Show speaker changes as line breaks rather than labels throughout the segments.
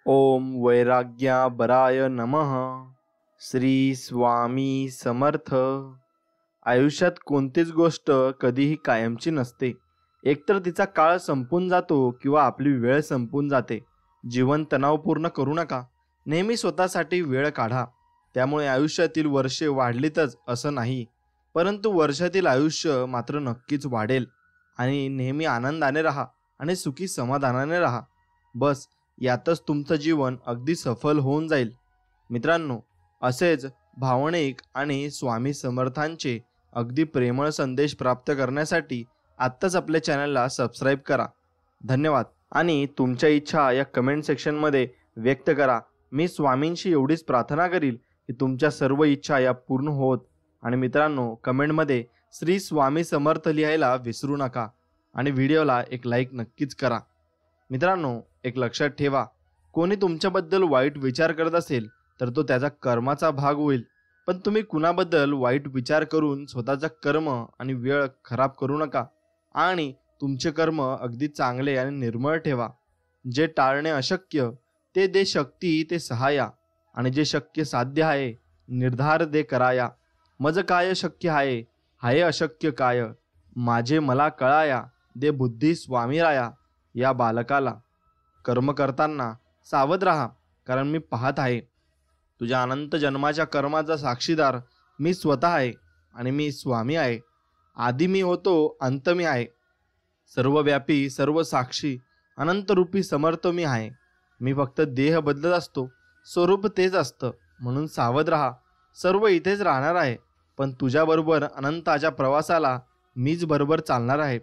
ओम वैराग्याबराय नमः. श्री स्वामी समर्थ. आयुष्यात कोणतीच गोष्ट कधीही कायमची नसते. एकतर तिचा काळ संपून जातो किंवा आपली वेळ संपून जाते. जीवन तणावपूर्ण करू नका. नेहमी स्वतःसाठी वेळ काढा. त्यामुळे आयुष्यातील वर्षे वाढलीतच असं नाही, परंतु वर्षातील आयुष्य मात्र नक्कीच वाढेल. आणि नेहमी आनंदाने राहा आणि सुखी समाधानाने राहा. बस यातच तुमचं जीवन अगदी सफल होऊन जाईल. मित्रांनो, असेच भावनिक आणि स्वामी समर्थांचे अगदी प्रेमळ संदेश प्राप्त करण्यासाठी आत्ताच आपल्या चॅनलला सबस्क्राईब करा. धन्यवाद. आणि तुमच्या इच्छा या कमेंट सेक्शनमध्ये व्यक्त करा. मी स्वामींशी एवढीच प्रार्थना करील की तुमच्या सर्व इच्छा या पूर्ण होत. आणि मित्रांनो, कमेंटमध्ये श्री स्वामी समर्थ लिहायला विसरू नका आणि व्हिडिओला एक लाईक नक्कीच करा. मित्रांनो, एक लक्षात ठेवा, कोणी तुमच्याबद्दल वाईट विचार करत असेल तर तो त्याचा कर्माचा भाग होईल. पण तुम्ही कुणाबद्दल वाईट विचार करून स्वतःचा कर्म आणि वेळ खराब करू नका. आणि तुमचे कर्म अगदी चांगले आणि निर्मळ ठेवा. जे टाळणे अशक्य ते दे शक्ती ते सहाया. आणि जे शक्य साध्य आहे निर्धार दे कराया. मज काय शक्य आहे हाय अशक्य काय. माझे मला कळाया दे बुद्धी स्वामी राया. या बालकाला कर्म करताना सावध राहा, कारण मी पाहत आहे. तुझ्या अनंत जन्माच्या कर्माचा साक्षीदार मी स्वतः आहे. आणि मी स्वामी आहे. आधी मी होतो, अंत मी आहे. सर्वव्यापी, सर्व साक्षी, अनंतरूपी समर्थ मी आहे. मी फक्त देह बदलत असतो, स्वरूप तेच असतं. म्हणून सावध राहा. सर्व इथेच राहणार आहे, पण तुझ्याबरोबर अनंताच्या प्रवासाला मीच बरोबर चालणार आहे.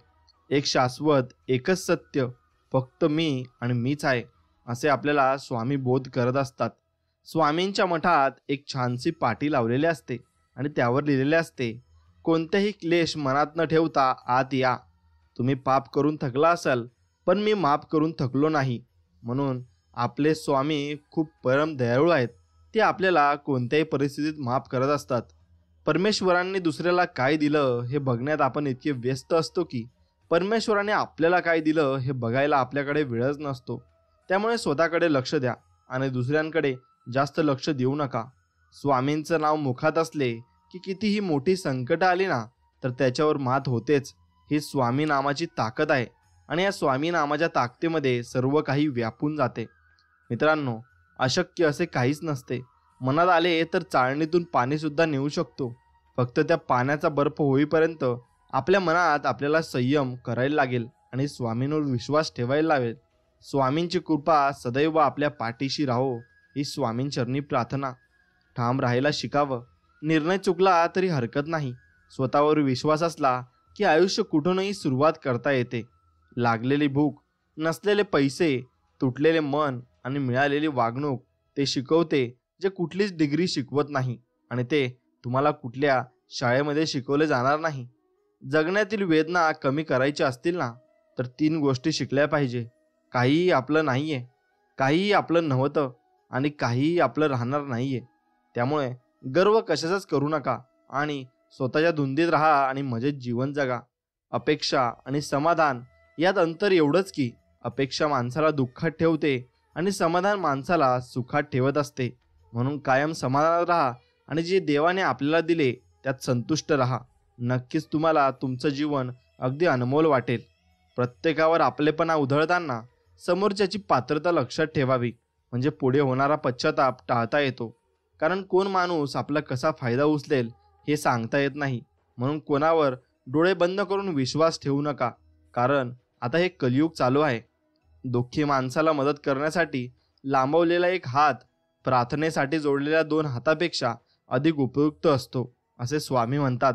एक शाश्वत, एकच सत्य, फक्त मी आणि मीच आहे, असे आपल्याला स्वामी बोध करत असतात. स्वामींच्या मठात एक छानशी पाटी लावलेली असते आणि त्यावर लिहिलेले असते, कोणतेही क्लेश मनात न ठेवता आत या. तुम्ही पाप करून थकला असाल, पण मी माफ करून थकलो नाही. म्हणून आपले स्वामी खूप परम दयाळू आहेत. ते आपल्याला कोणत्याही परिस्थितीत माफ करत असतात. परमेश्वरांनी दुसऱ्याला काय दिलं हे बघण्यात आपण इतके व्यस्त असतो की परमेश्वराने आपल्याला काय दिलं हे बघायला आपल्याकडे वेळच नसतो. त्यामुळे स्वतःकडे लक्ष द्या आणि दुसऱ्यांकडे जास्त लक्ष देऊ नका. स्वामींचं नाव मुखात असले की कितीही मोठी संकट आली ना तर त्याच्यावर मात होतेच. ही स्वामी नामाची ताकद आहे आणि या स्वामी नामाच्या ताकदीमध्ये सर्व काही व्यापून जाते. मित्रांनो, अशक्य असे काहीच नसते. मनात आले तर चाळणीतून पाणी सुद्धा नेऊ शकतो. फक्त त्या पाण्याचा बर्फ होईपर्यंत आपल्या मनात आपल्याला संयम करायला लागेल आणि स्वामींवर विश्वास ठेवायला लागेल. स्वामींची कृपा सदैव आपल्या पाठीशी राहो, ही स्वामींचरणी प्रार्थना. ठाम राहायला शिकावं. निर्णय चुकला तरी हरकत नाही. स्वतःवर विश्वास असला की आयुष्य कुठूनही सुरुवात करता येते. लागलेली भूक, नसलेले पैसे, तुटलेले मन आणि मिळालेली वागणूक ते शिकवते जे कुठलीच डिग्री शिकवत नाही. आणि ते तुम्हाला कुठल्या शाळेमध्ये शिकवले जाणार नाही. जगण्यातील वेदना कमी करायच्या असतील ना तर 3 गोष्टी शिकल्या पाहिजे. काहीही आपलं नाहीये, काहीही आपलं नव्हतं आणि काहीही आपलं राहणार नाहीये. त्यामुळे गर्व कशाचाच करू नका आणि स्वतःच्या धुंदीत राहा आणि मजेत जीवन जगा. अपेक्षा आणि समाधान यात अंतर एवढंच की अपेक्षा माणसाला दुःखात ठेवते आणि समाधान माणसाला सुखात ठेवत असते. म्हणून कायम समाधानात राहा आणि जे देवाने आपल्याला दिले त्यात संतुष्ट राहा. नक्कीच तुम्हाला तुमचं जीवन अगदी अनमोल वाटेल. प्रत्येकावर आपलेपणा उधळताना समोरच्याची पात्रता लक्षात ठेवावी, म्हणजे पुढे होणारा पश्चाताप टाळता येतो. कारण कोण माणूस आपला कसा फायदा उचलेल हे सांगता येत नाही. म्हणून कोणावर डोळे बंद करून विश्वास ठेवू नका, कारण आता हे कलियुग चालू आहे. दुःखी माणसाला मदत करण्यासाठी लांबवलेला एक हात प्रार्थनेसाठी जोडलेल्या 2 हातापेक्षा अधिक उपयुक्त असतो, असे स्वामी म्हणतात.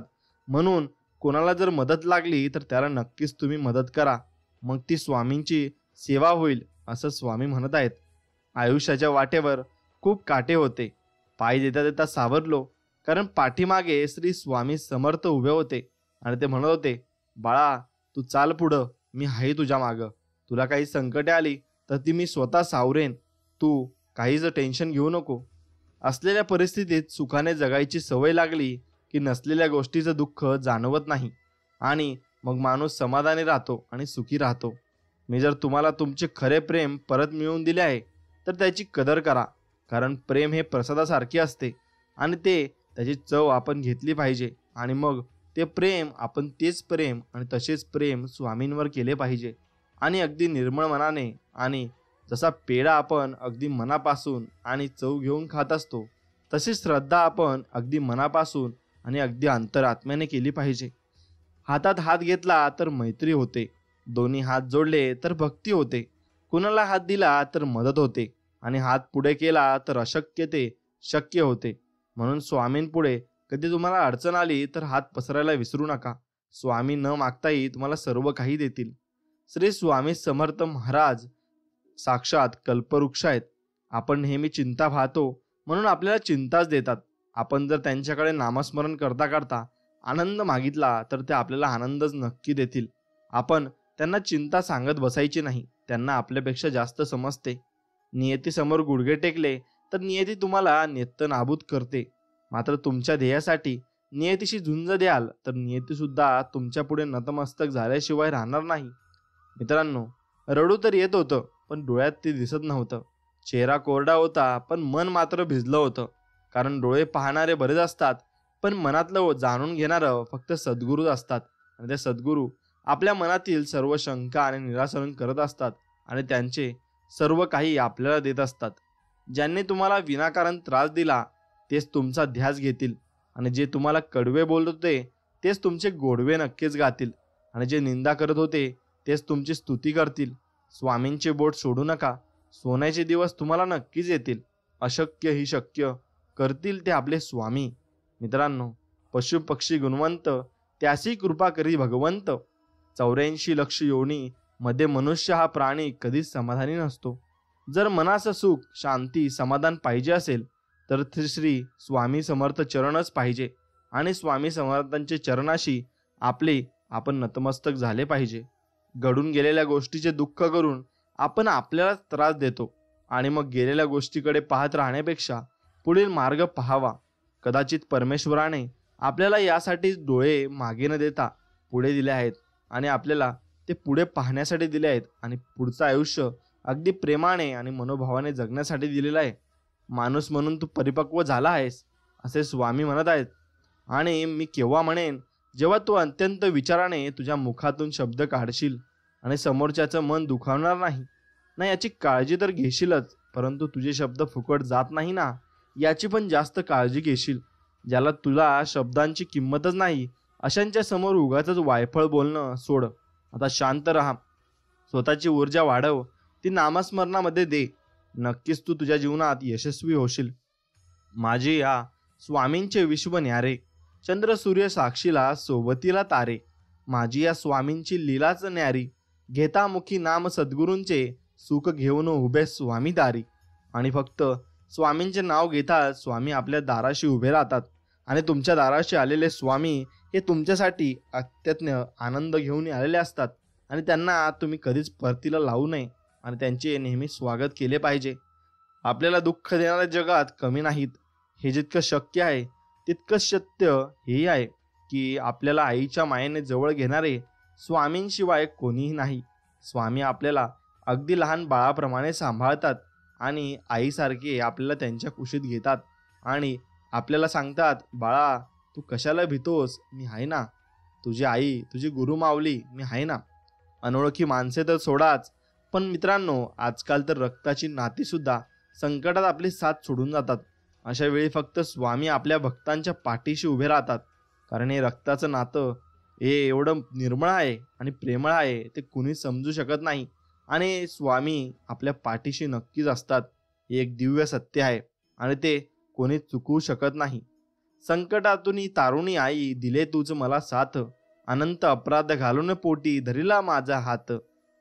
म्हणून कोणाला जर मदत लागली तर त्याला नक्कीच तुम्ही मदत करा, मग ती स्वामींची सेवा होईल, असं स्वामी म्हणत आहेत. आयुष्याच्या वाटेवर खूप काटे होते. पाय देता देता सावरलो, कारण पाठीमागे श्री स्वामी समर्थ उभे होते आणि ते म्हणत होते, बाळा तू चाल पुढं, मी आहे तुझ्या मागं. तुला काही संकटे आली तर ती मी स्वतः सावरेन. तू काहीच टेन्शन घेऊ नको. असलेल्या परिस्थितीत सुखाने जगायची सवय लागली की नसलेल्या गोष्टीचं दुःख जाणवत नाही आणि मग माणूस समाधानी राहतो आणि सुखी राहतो. मी जर तुम्हाला तुमचे खरे प्रेम परत मिळवून दिले आहे तर त्याची कदर करा, कारण प्रेम हे प्रसादासारखे असते आणि त्याची चव आपण घेतली पाहिजे. आणि मग ते प्रेम आपण तेच प्रेम आणि तसेच प्रेम स्वामींवर केले पाहिजे. आणि अगदी निर्मळ मनाने, आणि जसा पेढा आपण अगदी मनापासून आणि चव घेऊन खात असतो, तशी श्रद्धा आपण अगदी मनापासून आणि अगदी अंतरात्म्याने केली पाहिजे. हातात हात घेतला तर मैत्री होते, दोन्ही हात जोडले तर भक्ती होते, कुणाला हात दिला तर मदत होते, आणि हात पुढे केला तर अशक्य ते शक्य होते. म्हणून स्वामींपुढे कधी तुम्हाला अडचण आली तर हात पसरायला विसरू नका. स्वामी न मागताही तुम्हाला सर्व काही देतील. श्री स्वामी समर्थ महाराज साक्षात कल्पवृक्ष आहेत. आपण नेहमी चिंता पाहतो म्हणून आपल्याला चिंताच देतात. आपण जर त्यांच्याकडे नामस्मरण करता करता आनंद मागितला तर ते आपल्याला आनंदच नक्की देतील. आपण त्यांना चिंता सांगत बसायची नाही, त्यांना आपल्यापेक्षा जास्त समजते. नियतीसमोर गुडघे टेकले तर नियती तुम्हाला नेस्तनाबूत करते. मात्र तुमच्या ध्येयासाठी नियतीशी झुंज द्याल तर नियती सुद्धा तुमच्या पुढे नतमस्तक झाल्याशिवाय राहणार नाही. मित्रांनो, रडू तर येत होतं पण डोळ्यात ते दिसत नव्हतं. चेहरा कोरडा होता पण मन मात्र भिजलं होतं. कारण डोळे पाहणारे बरेच असतात, पण मनातलं जाणून घेणारं फक्त सद्गुरूच असतात. आणि ते सद्गुरू आपल्या मनातील सर्व शंका आणि निराकरण करत असतात आणि त्यांचे सर्व काही आपल्याला देत असतात. ज्यांनी तुम्हाला विनाकारण त्रास दिला तेच तुमचा ध्यास घेतील, आणि जे तुम्हाला कडवे बोलत होते तेच तुमचे गोडवे नक्कीच गातील, आणि जे निंदा करत होते तेच तुमची स्तुती करतील. स्वामींचे बोट सोडू नका. सोन्याचे दिवस तुम्हाला नक्कीच येतील. अशक्य ही शक्य करतील ते आपले स्वामी. मित्रांनो, पशु पक्षी गुणवंत त्यासी कृपा करी भगवंत. 84 लक्ष योनी मध्ये मनुष्य हा प्राणी कधीच समाधानी नसतो. जर मनाचं सुख, शांती, समाधान पाहिजे असेल तर श्री स्वामी समर्थ चरणच पाहिजे, आणि स्वामी समर्थांचे चरणाशी आपण नतमस्तक झाले पाहिजे. घडून गेलेल्या गोष्टीचे दुःख करून आपण आपल्याला त्रास देतो, आणि मग गेलेल्या गोष्टीकडे पाहत राहण्यापेक्षा पुढील मार्ग पाहावा. कदाचित परमेश्वराने आपल्याला यासाठी डोळे मागे न देता पुढे दिले आहेत, आणि आपल्याला ते पुढे पाहण्यासाठी दिले आहेत, आणि पुढचं आयुष्य अगदी प्रेमाने आणि मनोभावाने जगण्यासाठी दिलेलं आहे. माणूस म्हणून तू परिपक्व झाला आहेस असे स्वामी म्हणत आहेत. आणि मी केव्हा म्हणेन, जेव्हा तू अत्यंत विचाराने तुझ्या मुखातून शब्द काढशील आणि समोरच्याचं मन दुखावणार नाही याची काळजी तर घेशीलच, परंतु तुझे शब्द फुकट जात नाही ना याची पण जास्त काळजी घेशील. ज्याला तुला शब्दांची किंमतच नाही अशांच्या समोर उगाचच वायफळ बोलणं सोड. आता शांत राहा, स्वतःची ऊर्जा वाढव, ती नामस्मरणामध्ये दे. नक्कीच तू तुझ्या जीवनात यशस्वी होशील. माझे या स्वामींचे विश्व न्यारे, चंद्र सूर्य साक्षीला सोबतीला तारे. माझी या स्वामींची लीलाच न्यारी, घेता मुखी नाम सद्गुरूंचे, सुख घेऊन उभे स्वामी दारी. आणि फक्त स्वामींचे नाव घेता स्वामी आपल्या दाराशी उभे राहतात, आणि तुमच्या दाराशी आलेले स्वामी हे तुमच्यासाठी अत्यंत आनंद घेऊन आलेले असतात, आणि त्यांना तुम्ही कधीच परतीला लावू नये आणि त्यांचे नेहमी स्वागत केले पाहिजे. आपल्याला दुःख देणाऱ्या जगात कमी नाहीत, हे जितकं शक्य आहे तितकं सत्य हेही आहे की आपल्याला आईच्या मायेने जवळ घेणारे स्वामींशिवाय कोणीही नाही. स्वामी आपल्याला अगदी लहान बाळाप्रमाणे सांभाळतात, आणि आईसारखे आपल्याला त्यांच्या कुशीत घेतात, आणि आपल्याला सांगतात, बाळा तू कशाला भीतोस, मी आहे ना. तुझी आई, तुझी गुरुमावली मी आहे ना. अनोळखी माणसे तर सोडाच, पण मित्रांनो, आजकाल तर रक्ताची नाती सुद्धा संकटात आपली साथ सोडून जातात. अशा वेळी फक्त स्वामी आपल्या भक्तांच्या पाठीशी उभे राहतात, कारण हे रक्ताचं नातं हे एवढं निर्मळ आहे आणि प्रेमळ आहे ते कुणी समजू शकत नाही. आणि स्वामी आपल्या पाठीशी नक्कीच असतात. हे एक दिव्य सत्य आहे आणि ते कोणी चुकवू शकत नाही. संकटातून तारुणी आई दिले तूच मला साथ, अनंत अपराध घालून पोटी धरिला माझा हात.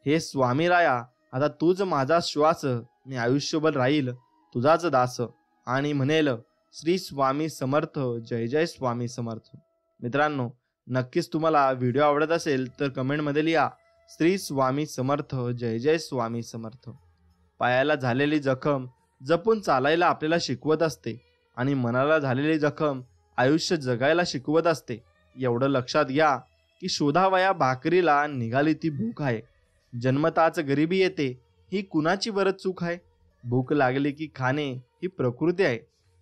हे स्वामी राया आता तूच माझा श्वास, मी आयुष्यभर राहील तुझाच दास. आणि म्हणेल श्री स्वामी समर्थ, जय जय स्वामी समर्थ. मित्रांनो, नक्कीच तुम्हाला व्हिडिओ आवडत असेल तर कमेंटमध्ये लिहा श्री स्वामी समर्थ, जय जय स्वामी समर्थ. पायाला झालेली जखम जपून चालायला आपल्याला शिकवत असते, आणि मनाला झालेली जखम आयुष्य जगायला शिकवत असते. एवढं लक्षात घ्या की शोधावया भाकरीला निघाली ती भूक आहे. जन्मताच गरिबी येते ही कुणाची बरं चूक आहे. भूक लागली की खाणे ही प्रकृती आहे.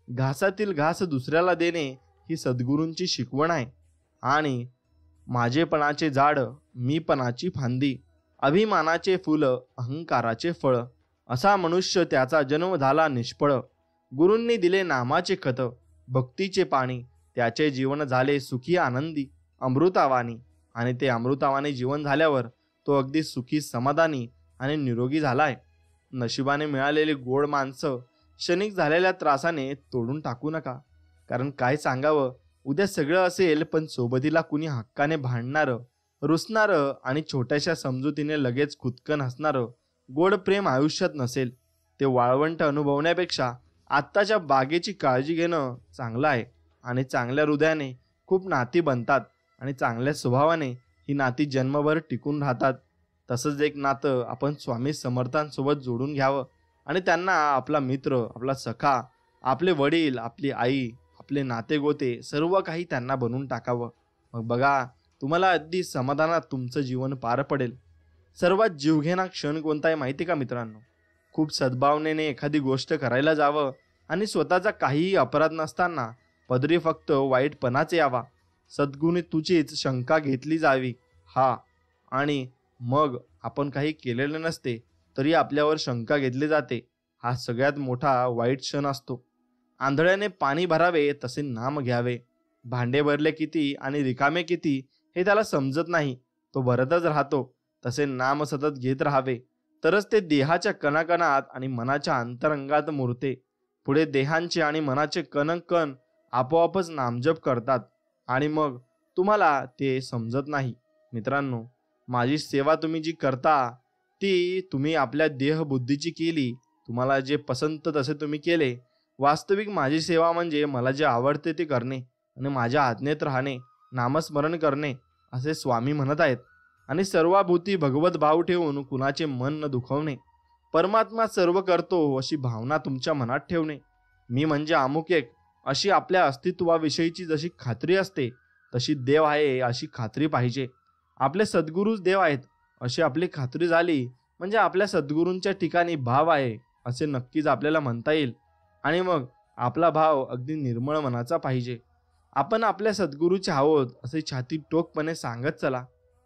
घासातील घास दुसऱ्याला देणे ही सद्गुरूंची शिकवण आहे. आणि माझेपणाचे झाड, मीपणाची फांदी, अभिमानाचे फुल, अहंकाराचे फळ, असा मनुष्य त्याचा जन्म झाला निष्फळ. गुरूंनी दिले नामाचे खत, भक्तीचे पाणी, त्याचे जीवन झाले सुखी आनंदी अमृतावानी. आणि ते अमृतावानी जीवन झाल्यावर तो अगदी सुखी समाधानी आणि निरोगी झालाय. नशिबाने मिळालेली गोड माणसं क्षणिक झालेल्या त्रासाने तोडून टाकू नका. कारण काय सांगावं, उद्या सगळं असेल पण सोबतीला कुणी हक्काने भांडणारं, रुसणारं आणि छोट्याशा समजुतीने लगेच खुदकन हसणारं गोड प्रेम आयुष्यात नसेल. ते वाळवंट अनुभवण्यापेक्षा आत्ताच्या बागेची काळजी घेणं चांगलं आहे. आणि चांगल्या हृदयाने खूप नाती बनतात आणि चांगल्या स्वभावाने ही नाती जन्मभर टिकून राहतात. तसंच एक नातं आपण स्वामी समर्थांसोबत जोडून घ्यावं आणि त्यांना आपला मित्र, आपला सखा, आपले वडील, आपली आई, आपले नातेगोते सर्व काही त्यांना बनवून टाकावं. मग बघा, तुम्हाला अगदी समाधानात तुमचं जीवन पार पडेल. सर्वात जीवघेणा क्षण कोणता आहे माहिती का मित्रांनो? खूप सद्भावनेने एखादी गोष्ट करायला जावं आणि स्वतःचा काहीही अपराध नसताना पदरी फक्त वाईटपणाच यावा. सद्गुणी तुझीच शंका घेतली जावी. आणि मग आपण काही केलेले नसते तरी आपल्यावर शंका घेतली जाते. हा सगळ्यात मोठा वाईट क्षण असतो. आंधळ्याने पाणी भरावे तसे नाम घ्यावे. भांडे भरले किती आणि रिकामे किती हे त्याला समजत नाही. तो भरतच राहतो. तसे नाम सतत घेत राहावे, तरच ते देहाच्या कणाकणात आणि मनाच्या अंतरंगात मुरते. पुढे देहांचे आणि मनाचे कण आपोआपच नामजप करतात आणि मग तुम्हाला ते समजत नाही. मित्रांनो, माझी सेवा तुम्ही जी करता ती तुम्ही आपल्या देहबुद्धीची केली. तुम्हाला जे पसंत तसे तुम्ही केले. वास्तविक माझी सेवा म्हणजे मला जे आवडते ते करणे आणि माझ्या आज्ञेत राहणे, नामस्मरण करणे, असे स्वामी म्हणत आहेत. आणि सर्वाभूती भगवत भाव ठेवून कुणाचे मन न दुखवणे. परमात्मा सर्व करतो अशी भावना तुमच्या मनात ठेवणे. मी म्हणजे अमुक एक अशी आपल्या अस्तित्वाविषयीची जशी खात्री असते तशी देव आहे अशी खात्री पाहिजे. आपले सद्गुरूच देव आहेत अशी आपली खात्री झाली म्हणजे आपल्या सद्गुरूंच्या ठिकाणी भाव आहे असे नक्कीच आपल्याला म्हणता येईल. आणि मग आपला भाव अगदी निर्मळ मनाचा पाहिजे. आपण आपल्या सद्गुरूचे आहोत असे छाती टोकपणे सांगत चला.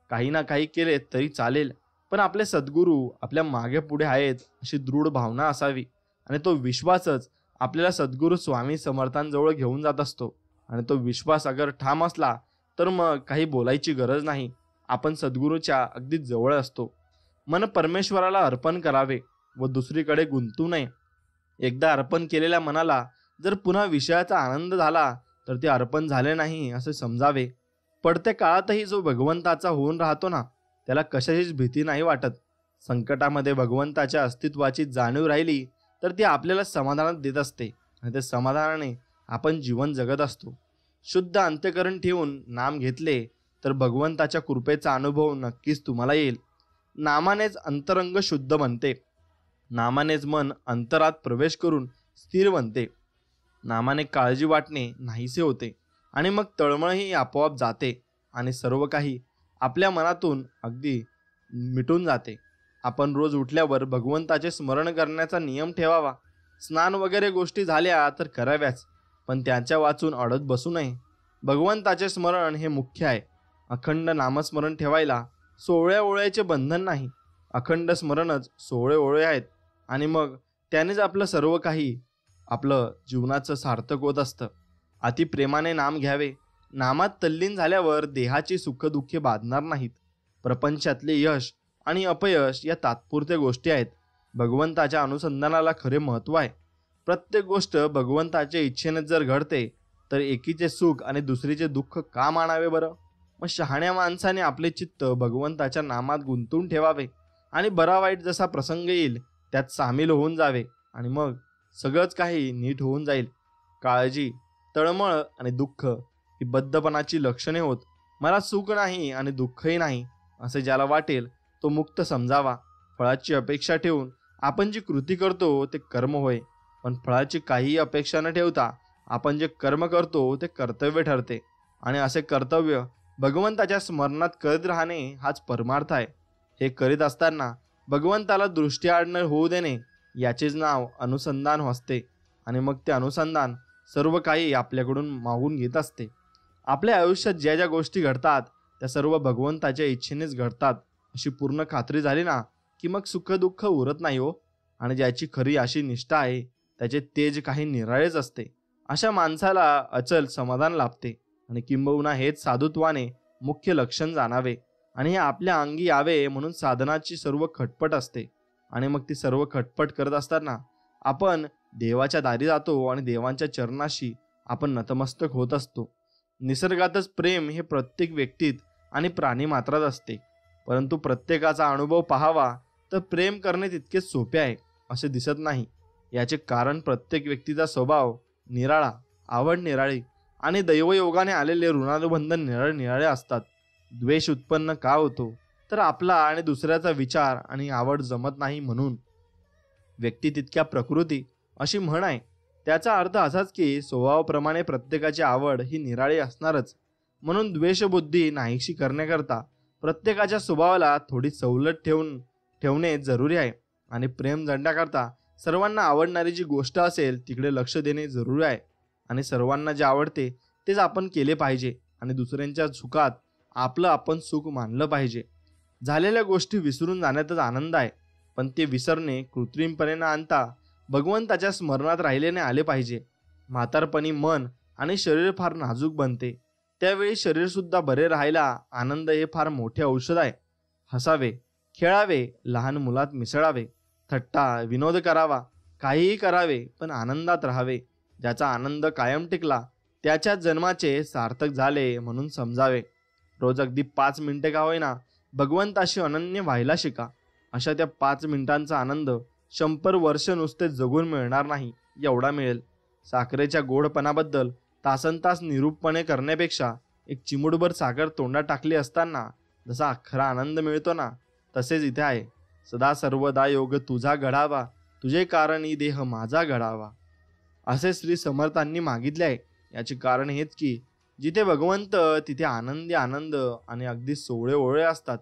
काही ना काही केले तरी चालेल, पण आपले सद्गुरू आपल्या मागे पुढे आहेत अशी दृढ भावना असावी. आणि तो विश्वासच आपल्याला सद्गुरू स्वामी समर्थांजवळ घेऊन जात असतो. आणि तो विश्वास अगर ठाम असला तर मग काही बोलायची गरज नाही. आपण सद्गुरूच्या अगदी जवळ असतो. मन परमेश्वराला अर्पण करावे व दुसरीकडे गुंतू नये. एकदा अर्पण केलेल्या मनाला जर पुन्हा विषयाचा आनंद झाला तर ते अर्पण झाले नाही असे समजावे. पडत्या काळातही जो भगवंताचा होऊन राहतो ना, त्याला कशाचीच भीती नाही वाटत. संकटामध्ये भगवंताच्या अस्तित्वाची जाणीव राहिली तर ती आपल्याला समाधान देत असते आणि त्या समाधानाने आपण जीवन जगत असतो. शुद्ध अंतःकरण ठेवून नाम घेतले तर भगवंताच्या कृपेचा अनुभव नक्कीच तुम्हाला येईल. नामानेच अंतरंग शुद्ध बनते. नामानेच मन अंतरात प्रवेश करून स्थिर बनते. नामाने काळजी वाटणे नाहीसे होते आणि मग तळमळही आपोआप जाते आणि सर्व काही आपल्या मनातून अगदी मिटून जाते. आपण रोज उठल्यावर भगवंताचे स्मरण करण्याचा नियम ठेवावा. स्नान वगैरे गोष्टी झाल्या तर कराव्याच, पण त्यांच्या वाचून अडत बसू नये. भगवंताचे स्मरण हे मुख्य आहे. अखंड नामस्मरण ठेवायला सोहळ्या ओळ्याचे बंधन नाही. अखंड स्मरणच सोहळे ओळे आहेत. आणि मग त्यानेच आपलं सर्व काही आपलं जीवनाचं सार्थक होत असतं. अतिप्रेमाने नाम घ्यावे. नामात तल्लीन झाल्यावर देहाची सुखदुःखे बाधणार नाहीत. प्रपंचातले यश आणि अपयश या तात्पुरत्या गोष्टी आहेत. भगवंताच्या अनुसंधानाला खरे महत्त्व आहे. प्रत्येक गोष्ट भगवंताच्या इच्छेने जर घडते तर एकीचे सुख आणि दुसरीचे दुःख का मानावे बरं? मग शहाण्या माणसाने आपले चित्त भगवंताच्या नामात गुंतून ठेवावे आणि बरा वाईट जसा प्रसंग येईल त्यात सामील होऊन जावे आणि मग सगळंच काही नीट होऊन जाईल. काळजी, तळमळ आणि दुःख ही बद्धपणाची लक्षणे होत. मला सुख नाही आणि दुःखही नाही असे ज्याला वाटेल तो मुक्त समजावा. फळाची अपेक्षा ठेवून आपण जी कृती करतो ते कर्म होय, पण फळाची काहीही अपेक्षा न ठेवता आपण जे कर्म करतो ते कर्तव्य ठरते. आणि असे कर्तव्य भगवंताच्या स्मरणात करत राहणे हाच परमार्थ आहे. हे करीत असताना भगवंताला दृष्टीआड न होऊ देणे याचेच नाव अनुसंधान असते. आणि मग ते अनुसंधान सर्व काही आपल्याकडून मागून घेत असते. आपल्या आयुष्यात ज्या ज्या गोष्टी घडतात त्या सर्व भगवंताच्या इच्छेनेच घडतात अशी पूर्ण खात्री झाली ना की मग सुख दुःख उरत नाही हो. आणि ज्याची खरी अशी निष्ठा आहे त्याचे तेज काही निराळेच असते. अशा माणसाला अचल समाधान लाभते. आणि किंबहुना हेच साधुत्वाने मुख्य लक्षण जाणावे. आणि हे आपल्या अंगी यावे म्हणून साधनाची सर्व खटपट असते. आणि मग ती सर्व खटपट करत असताना आपण देवाच्या दारी जातो आणि देवांच्या चरणाशी आपण नतमस्तक होत असतो. निसर्गातच प्रेम हे प्रत्येक व्यक्तीत आणि प्राणी मात्रात असते. परंतु प्रत्येकाचा अनुभव पाहावा तर प्रेम करणे तितकेच सोपे आहे असे दिसत नाही. याचे कारण प्रत्येक व्यक्तीचा स्वभाव निराळा, आवड निराळी आणि दैवयोगाने आलेले ऋणानुबंधन निराळे असतात. द्वेष उत्पन्न का होतो तर आपला आणि दुसऱ्याचा विचार आणि आवड जमत नाही म्हणून. व्यक्ती तितक्या प्रकृती अशी म्हण आहे. त्याचा अर्थ असाच की स्वभावाप्रमाणे प्रत्येकाची आवड ही निराळी असणारच. म्हणून द्वेषबुद्धी नाहीशी करण्याकरता प्रत्येकाच्या स्वभावाला थोडी सवलत ठेवणे जरुरी आहे. आणि प्रेम जडण्याकरता सर्वांना आवडणारी जी गोष्ट असेल तिकडे लक्ष देणे जरुरी आहे. आणि सर्वांना जे आवडते तेच आपण केले पाहिजे. आणि दुसऱ्यांच्या सुखात आपलं आपण सुख मानलं पाहिजे. झालेल्या गोष्टी विसरून जाण्यातच आनंद आहे. पण ते विसरणे कृत्रिमपणे न आणता भगवंताच्या स्मरणात राहिलेने आले पाहिजे. म्हातारपणी मन आणि शरीर फार नाजूक बनते. त्यावेळी शरीर सुद्धा बरे राहायला आनंद हे फार मोठे औषध आहे. हसावे, खेळावे, लहान मुलात मिसळावे, थट्टा विनोद करावा, काहीही करावे पण आनंदात राहावे. ज्याचा आनंद कायम टिकला त्याच्या जन्माचे सार्थक झाले म्हणून समजावे. रोज अगदी 5 मिनिटे का होईना भगवंताशी अनन्य व्हायला शिका. अशा त्या 5 मिनिटांचा आनंद 100 वर्ष नुसते जगून मिळणार नाही एवढा मिळेल. साखरेच्या गोडपणाबद्दल तासनतास निरूपणे करण्यापेक्षा एक चिमूटभर साखर तोंडात टाकली असताना जसा खरा आनंद मिळतो ना तसेच इथे आहे. सदा सर्वदा योग तुझा घडावा, तुझे कारणी देह माझा घडावा असे श्री समर्थांनी मागितले आहे. याचे कारण हेच की जिथे भगवंत तिथे आनंदी आनंद आणि अगदी सोहळे ओळे असतात.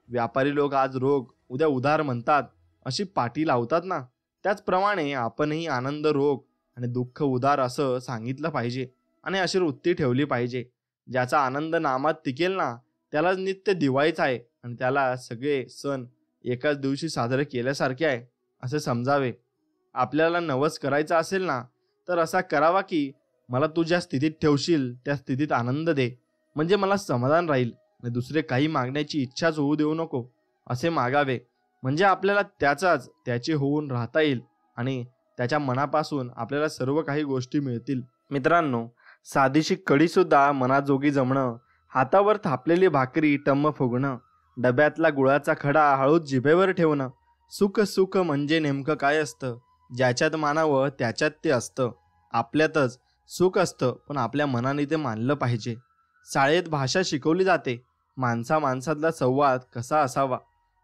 व्यापारी लोक आज रोग उद्या उधार म्हणतात अशी पाटी लावतात ना, त्याचप्रमाणे आपणही आनंद रोग आणि दुःख उधार असं सांगितलं पाहिजे आणि अशी वृत्ती ठेवली पाहिजे. ज्याचा आनंद नामात टिकेल ना त्यालाच नित्य दिवाळीच आहे आणि त्याला सगळे सण एकाच दिवशी साजरे केल्यासारखे आहे असे समजावे. आपल्याला नवस करायचा असेल ना तर असा करावा की मला तू ज्या स्थितीत ठेवशील त्या स्थितीत आनंद दे म्हणजे मला समाधान राहील. आणि दुसरे काही मागण्याची इच्छाच होऊ देऊ नको असे मागावे. म्हणजे आपल्याला त्याचे होऊन राहता येईल आणि त्याच्या मनापासून आपल्याला सर्व काही गोष्टी मिळतील. मित्रांनो, साधीशी कडी सुद्धा मनाजोगी जमणं, हातावर थापलेली भाकरी टम्म फुगणं, डब्यातला गुळाचा खडा हळूच जिभेवर ठेवणं, सुख सुख म्हणजे नेमकं काय असतं? ज्याच्यात मानावं त्याच्यात ते असतं. आपल्यातच सुख असतं पण आपल्या मनाने ते मानलं पाहिजे. शाळेत भाषा शिकवली जाते. माणसातला संवाद कसा असावा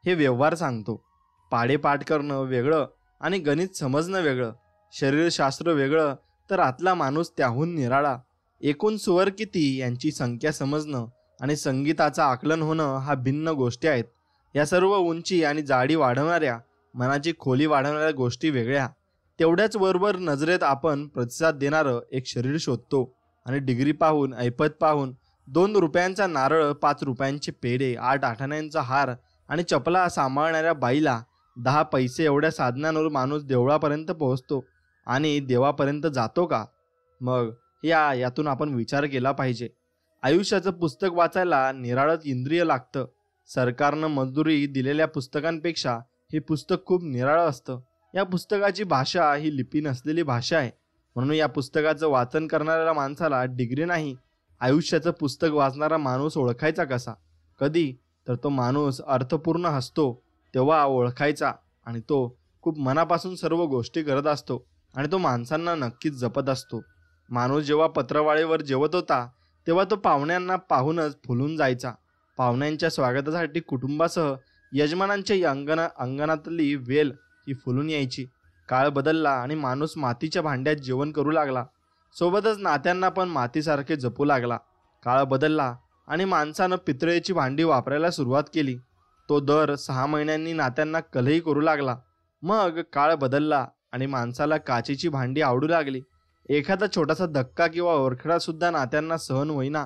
हे व्यवहार सांगतो. पाढेपाठ करणं वेगळं आणि गणित समजणं वेगळं, शरीरशास्त्र वेगळं तर आतला माणूस त्याहून निराळा. एकूण स्वर किती यांची संख्या समजणं आणि संगीताचं आकलन होणं हा भिन्न गोष्टी आहेत. या सर्व उंची आणि जाडी वाढवणाऱ्या, मनाची खोली वाढवणाऱ्या गोष्टी वेगळ्या. तेवढ्याच बरोबर नजरेत आपण प्रतिसाद देणारं एक शरीर शोधतो आणि डिग्री पाहून, ऐपत पाहून 2 रुपयांचा नारळ, 5 रुपयांचे पेढे, 8 आठाण्यांचा हार आणि चपला सांभाळणाऱ्या बाईला 10 पैसे एवढ्या साधनांवर माणूस देवळापर्यंत पोहोचतो आणि देवापर्यंत जातो का? मग यातून आपण विचार केला पाहिजे. आयुष्याचं पुस्तक वाचायला निराळच इंद्रिय लागतं. सरकारनं मंजुरी दिलेल्या पुस्तकांपेक्षा हे पुस्तक खूप निराळं असतं. या पुस्तकाची भाषा ही लिपी नसलेली भाषा आहे. म्हणून या पुस्तकाचं वाचन करणाऱ्या माणसाला डिग्री नाही, आयुष्याचं पुस्तक वाचणारा माणूस ओळखायचा कसा? कधी तर तो माणूस अर्थपूर्ण हसतो तेव्हा ओळखायचा आणि तो खूप मनापासून सर्व गोष्टी करत असतो आणि तो माणसांना नक्कीच जपत असतो. माणूस जेव्हा पत्रवाळीवर जेवत होता तेव्हा तो पाहुण्यांना पाहूनच फुलून जायचा. पाहुण्यांच्या स्वागतासाठी कुटुंबासह यजमानांच्या अंगणातली वेल ही फुलून यायची. काळ बदलला आणि माणूस मातीच्या भांड्यात जेवण करू लागला. सोबतच नात्यांना पण मातीसारखे जपू लागला. काळ बदलला आणि माणसानं पितळेची भांडी वापरायला सुरुवात केली. तो दर 6 महिन्यांनी नात्यांना कलही करू लागला. मग काळ बदलला आणि माणसाला काचेची भांडी आवडू लागली. एखादा छोटासा धक्का किंवा ओरखडा सुद्धा नात्यांना सहन होईना.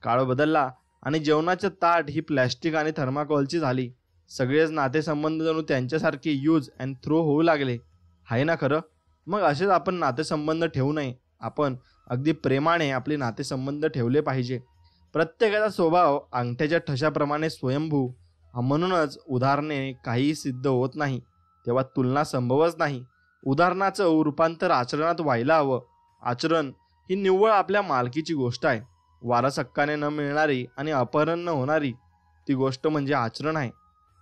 काळ बदलला आणि जेवणाचं ताट ही प्लॅस्टिक आणि थर्माकोलची झाली. सगळेच नातेसंबंध जणू त्यांच्यासारखे यूज अँड थ्रो होऊ लागले. आहे ना खरं? मग असेच आपण नातेसंबंध ठेवू नये. आपण अगदी प्रेमाने आपले नातेसंबंध ठेवले पाहिजे. प्रत्येकाचा स्वभाव अंगठ्याच्या ठशाप्रमाणे स्वयंभू. म्हणूनच उदाहरणे काहीही सिद्ध होत नाही तेव्हा तुलना संभवच नाही. उदाहरणाचं रूपांतर आचरणात व्हायला हवं. आचरण ही निव्वळ आपल्या मालकीची गोष्ट आहे. वारस हक्काने न मिळणारी आणि अपहरण न होणारी ती गोष्ट म्हणजे आचरण आहे.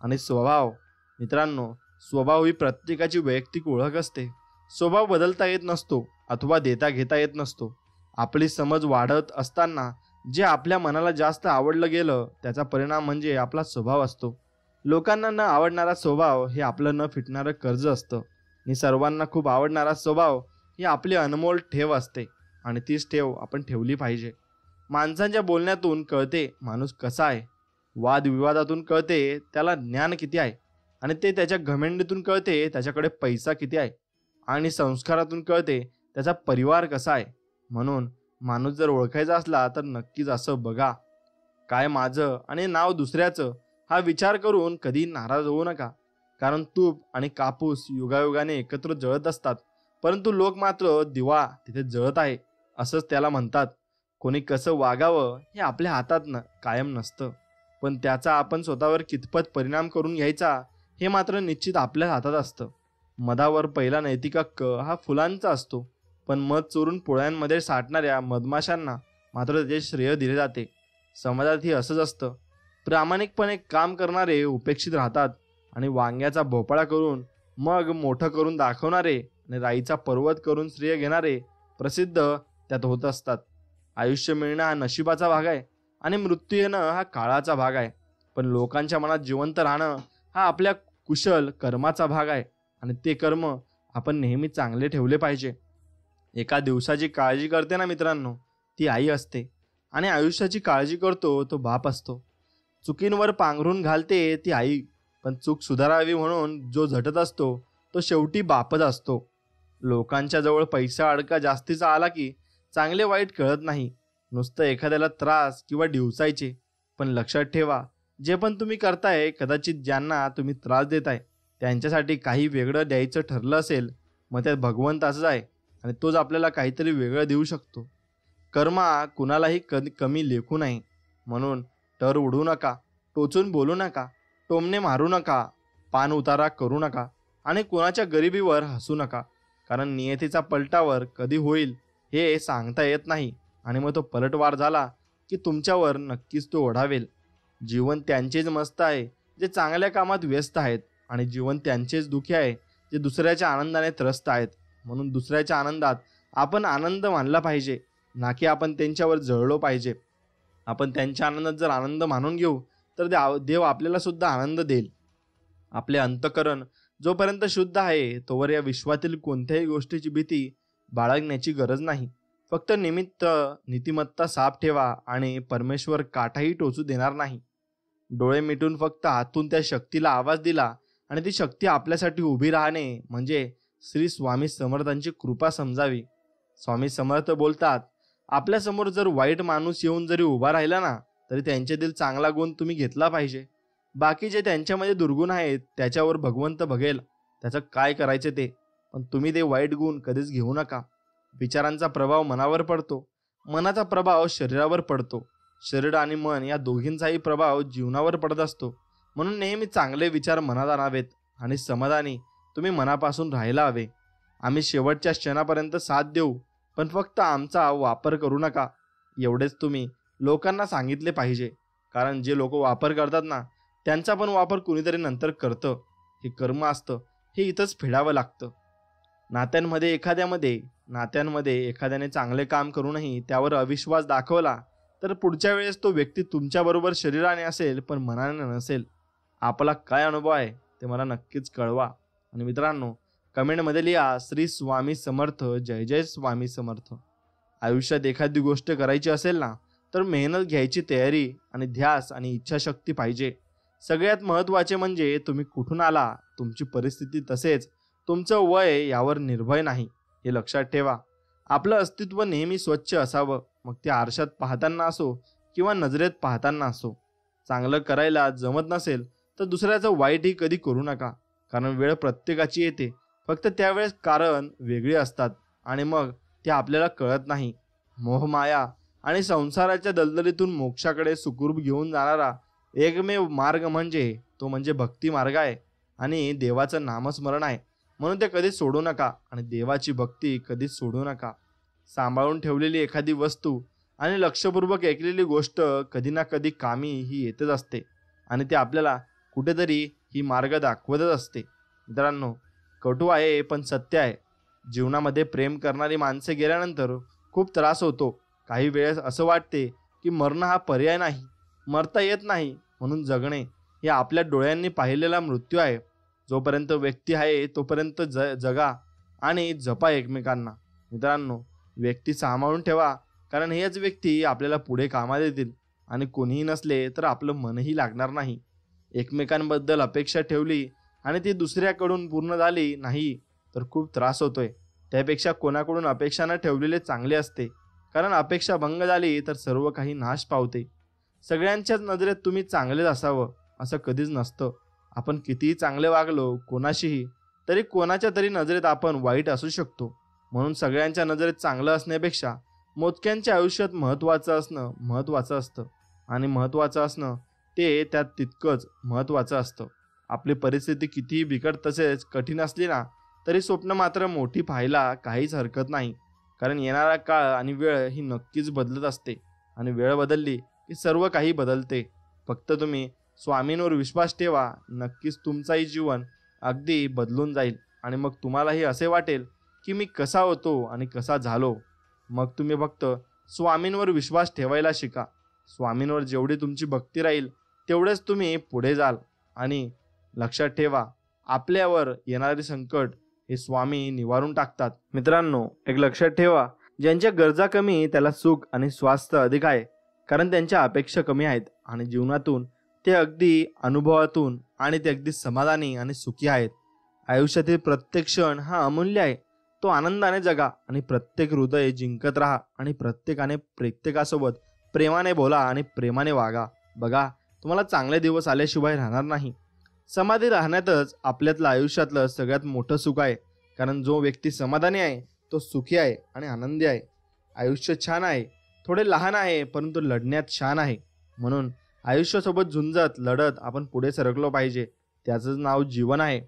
आणि स्वभाव, मित्रांनो, स्वभाव ही प्रत्येकाची वैयक्तिक ओळख असते. स्वभाव बदलता येत नसतो अथवा देता घेता येत नसतो. आपली समज वाढत असताना जे आपल्या मनाला जास्त आवडलं गेलं त्याचा परिणाम म्हणजे आपला स्वभाव असतो. लोकांना न आवडणारा स्वभाव हे आपलं न फिटणारं कर्ज असतं आणि सर्वांना खूप आवडणारा स्वभाव ही आपली अनमोल ठेव असते आणि तीच ठेव आपण ठेवली पाहिजे. माणसांच्या बोलण्यातून कळते माणूस कसा आहे. वादविवादातून कळते त्याला ज्ञान किती आहे आणि ते त्याच्या घमेंडीतून कळते त्याच्याकडे पैसा किती आहे आणि संस्कारातून कळते त्याचा परिवार कसा आहे. म्हणून माणूस जर ओळखायचा असला तर नक्कीच असं बघा. काय माझं आणि नाव दुसऱ्याचं हा विचार करून कधी नाराज होऊ नका. कारण तूप आणि कापूस युगायुगाने एकत्र जळत असतात, परंतु लोक मात्र दिवा तिथे जळत आहे असंच त्याला म्हणतात. कोणी कसं वागावं हे आपल्या हातात कायम नसतं, पण त्याचा आपण स्वतःवर कितपत परिणाम करून घ्यायचा हे मात्र निश्चित आपल्या हातात असतं. मधावर पहिला नैतिक हक्क हा फुलांचा असतो, पण मध चोरून पोळ्यांमध्ये साठणाऱ्या मधमाशांना मात्र त्याचे श्रेय दिले जाते. समाजातही असंच असतं. प्रामाणिकपणे काम करणारे उपेक्षित राहतात आणि वांग्याचा भोपळा करून मग मोठं करून दाखवणारे आणि राईचा पर्वत करून श्रेय घेणारे प्रसिद्ध त्यात होत असतात. आयुष्य मिळणं हा नशिबाचा भाग आहे आणि मृत्यू येणं हा काळाचा भाग आहे, पण लोकांच्या मनात जिवंत राहणं हा आपल्या कुशल कर्माचा भाग आहे आणि ते कर्म आपण नेहमी चांगले ठेवले पाहिजे. एका दिवसाची काळजी करते ना मित्रांनो, ती आई असते आणि आयुष्याची काळजी करतो तो बाप असतो. चुकींवर पांघरून घालते ती आई, पण चूक सुधारावी म्हणून जो झटत असतो तो शेवटी बापच असतो. लोकांच्या जवळ पैसा अडका जास्तीचा आला की चांगले वाईट कळत नाही, नुसतं एखाद्याला त्रास किंवा डिवसायचे. पण लक्षात ठेवा, जे पण तुम्ही करताय कदाचित ज्यांना तुम्ही त्रास देताय त्यांच्यासाठी काही वेगळं द्यायचं ठरलं असेल, मग त्यात भगवंत असंच आहे आणि तोच आपल्याला काहीतरी वेगळं देऊ शकतो. कर्मा कुणालाही कमी लेखू नये. म्हणून टर उडू नका, टोचून बोलू नका, टोमणे मारू नका, पान उतारा करू नका आणि कुणाच्या गरिबीवर हसू नका. कारण नियतीचा पलटावर कधी होईल हे सांगता येत नाही आणि मग तो पलटवार झाला की तुमच्यावर नक्कीच तो ओढावेल. जीवन त्यांचेच मस्त आहे जे चांगल्या कामात व्यस्त आहेत आणि जीवन त्यांचेच दुःखी आहे जे दुसऱ्याच्या आनंदाने त्रस्त आहेत. म्हणून दुसऱ्याच्या आनंदात आपण आनंद मानला पाहिजे, ना की आपण त्यांच्यावर जळलो पाहिजे. आपण त्यांच्या आनंदात जर आनंद मानून घेऊ तर देव आपल्याला सुद्धा आनंद देईल. आपले अंतःकरण जोपर्यंत शुद्ध आहे तोवर या विश्वातील कोणत्याही गोष्टीची भीती बाळगण्याची गरज नाही. फक्त नीतिमत्ता साफ ठेवा आणि परमेश्वर काठाही टोचू देणार नाही. डोळे मिटून फक्त हातून त्या शक्तीला आवाज दिला आणि ती शक्ती आपल्यासाठी उभी राहणे म्हणजे श्री स्वामी समर्थांची कृपा समजावी. स्वामी समर्थ बोलतात, आपल्यासमोर जर वाईट माणूस येऊन जरी उभा राहिला ना तरी त्यांच्यातील चांगला गुण तुम्ही घेतला पाहिजे. बाकी जे त्यांच्यामध्ये दुर्गुण आहेत त्याच्यावर भगवंत बघेल, त्याचं काय करायचे ते. पण तुम्ही ते वाईट गुण कधीच घेऊ नका. विचारांचा प्रभाव मनावर पडतो, मनाचा प्रभाव शरीरावर पडतो, शरीर आणि मन या दोघींचाही प्रभाव जीवनावर पडत असतो. म्हणून नेहमी चांगले विचार मनात आणावेत आणि समाधानी तुम्ही मनापासून राहायला हवे. आम्ही शेवटच्या क्षणापर्यंत साथ देऊ, पण फक्त आमचा वापर करू नका एवढेच तुम्ही लोकांना सांगितले पाहिजे. कारण जे लोक वापर करतात ना त्यांचा पण वापर कुणीतरी नंतर करतं. हे कर्म असतं, हे इथंच फेडावं लागतं. नात्यांमध्ये एखाद्याने चांगले काम करूनही त्यावर अविश्वास दाखवला तर पुढच्या वेळेस तो व्यक्ती तुमच्याबरोबर शरीराने असेल पण मनाने नसेल. आपला काय अनुभव आहे ते मला नक्कीच कळवा. आणि मित्रांनो, कमेंटमध्ये लिहा श्री स्वामी समर्थ, जय जय स्वामी समर्थ. आयुष्यात एखादी गोष्ट करायची असेल ना तर मेहनत घ्यायची तयारी आणि ध्यास आणि इच्छाशक्ती पाहिजे. सगळ्यात महत्त्वाचे म्हणजे तुम्ही कुठून आला तुमची परिस्थिती तसेच तुमचं वय यावर निर्भय नाही, हे लक्षात ठेवा. आपलं अस्तित्व नेहमी स्वच्छ असावं, मग ते आरशात पाहताना असो किंवा नजरेत पाहताना असो. चांगलं करायला जमत नसेल तर दुसऱ्याचं वाईटही कधी करू नका, कारण वेळ प्रत्येकाची येते, फक्त त्यावेळेस कारण वेगळी असतात आणि मग ते आपल्याला कळत नाही. मोहमाया आणि संसाराच्या दलदलीतून मोक्षाकडे सुखरूप घेऊन जाणारा एकमेव मार्ग म्हणजे भक्ती मार्ग आहे आणि देवाचं नामस्मरण आहे. म्हणून ते कधीच सोडू नका आणि देवाची भक्ती कधीच सोडू नका. सांभाळून ठेवलेली एखादी वस्तू आणि लक्षपूर्वक ऐकलेली गोष्ट कधी ना कधी कामी ही येतच असते आणि ते आपल्याला कुठेतरी ही मार्ग दाखवतच असते. मित्रांनो, कटू आहे पण सत्य आहे. जीवनामध्ये प्रेम करणारी माणसे गेल्यानंतर खूप त्रास होतो. काही वेळेस असं वाटते की मरणं हा पर्याय नाही, मरता येत नाही, म्हणून जगणे हे आपल्या डोळ्यांनी पाहिलेला मृत्यू आहे. जोपर्यंत व्यक्ती आहे तोपर्यंत जगा आणि जपा एकमेकांना. मित्रांनो, व्यक्ती सांभाळून ठेवा, कारण हेच व्यक्ती आपल्याला पुढे कामात येतील आणि कोणीही नसले तर आपलं मनही लागणार नाही. एकमेकांबद्दल अपेक्षा ठेवली आणि ती दुसऱ्याकडून पूर्ण झाली नाही तर खूप त्रास होतोय. त्यापेक्षा कोणाकडून अपेक्षा न ठेवलेले चांगले असते, कारण अपेक्षा भंग झाली तर सर्व काही नाश पावते. सगळ्यांच्याच नजरेत तुम्ही चांगलेच असावं असं कधीच नसतं. आपण कितीही चांगले वागलो कोणाशीही तरी कोणाच्या तरी नजरेत आपण वाईट असू शकतो. म्हणून सगळ्यांच्या नजरेत चांगलं असण्यापेक्षा मोजक्यांच्या आयुष्यात महत्त्वाचं असणं महत्त्वाचं असतं आणि महत्त्वाचं असणं ते त्यात तितकंच महत्त्वाचं असतं. आपली परिस्थिती कितीही बिकट तसेच कठीण असली ना तरी स्वप्न मात्र मोठी पाहायला काहीच हरकत नाही, कारण येणारा काळ आणि वेळ ही नक्कीच बदलत असते आणि वेळ बदलली की सर्व काही बदलते. फक्त तुम्ही स्वामींवर विश्वास ठेवा, नक्कीच तुमचाही जीवन अगदी बदलून जाईल आणि मग तुम्हालाही असे वाटेल की मी कसा होतो आणि कसा झालो. मग तुम्ही फक्त स्वामींवर विश्वास ठेवायला शिका. स्वामींवर जेवढी तुमची भक्ती राहील तेवढेच तुम्ही पुढे जाल. आणि लक्षात ठेवा, आपल्यावर येणारे संकट हे स्वामी निवारून टाकतात. मित्रांनो, एक लक्षात ठेवा, ज्यांच्या गरजा कमी त्याला सुख आणि स्वास्थ्य अधिक आहे, कारण त्यांच्या अपेक्षा कमी आहेत आणि जीवनातून ते अगदी अनुभवातून आणि ते अगदी समाधानी आणि सुखी आहेत. आयुष्यातील प्रत्येक क्षण हा अमूल्य आहे. तो आनंदाने जगा आणि प्रत्येक हृदय जिंकत राहा आणि प्रत्येकासोबत प्रेमाने बोला आणि प्रेमाने वागा. बघा, तुम्हाला चांगले दिवस आल्याशिवाय राहणार नाही. समाधी राहण्यातच आपल्यातलं आयुष्यातलं सगळ्यात मोठं सुख आहे, कारण जो व्यक्ती समाधानी आहे तो सुखी आहे आणि आनंदी आहे. आयुष्य छान आहे, थोडे लहान आहे, परंतु लढण्यात छान आहे. म्हणून आयुष्यासोबत झुंजत लढत आपण पुढे सरकलो पाहिजे. त्याचंच नाव जीवन आहे.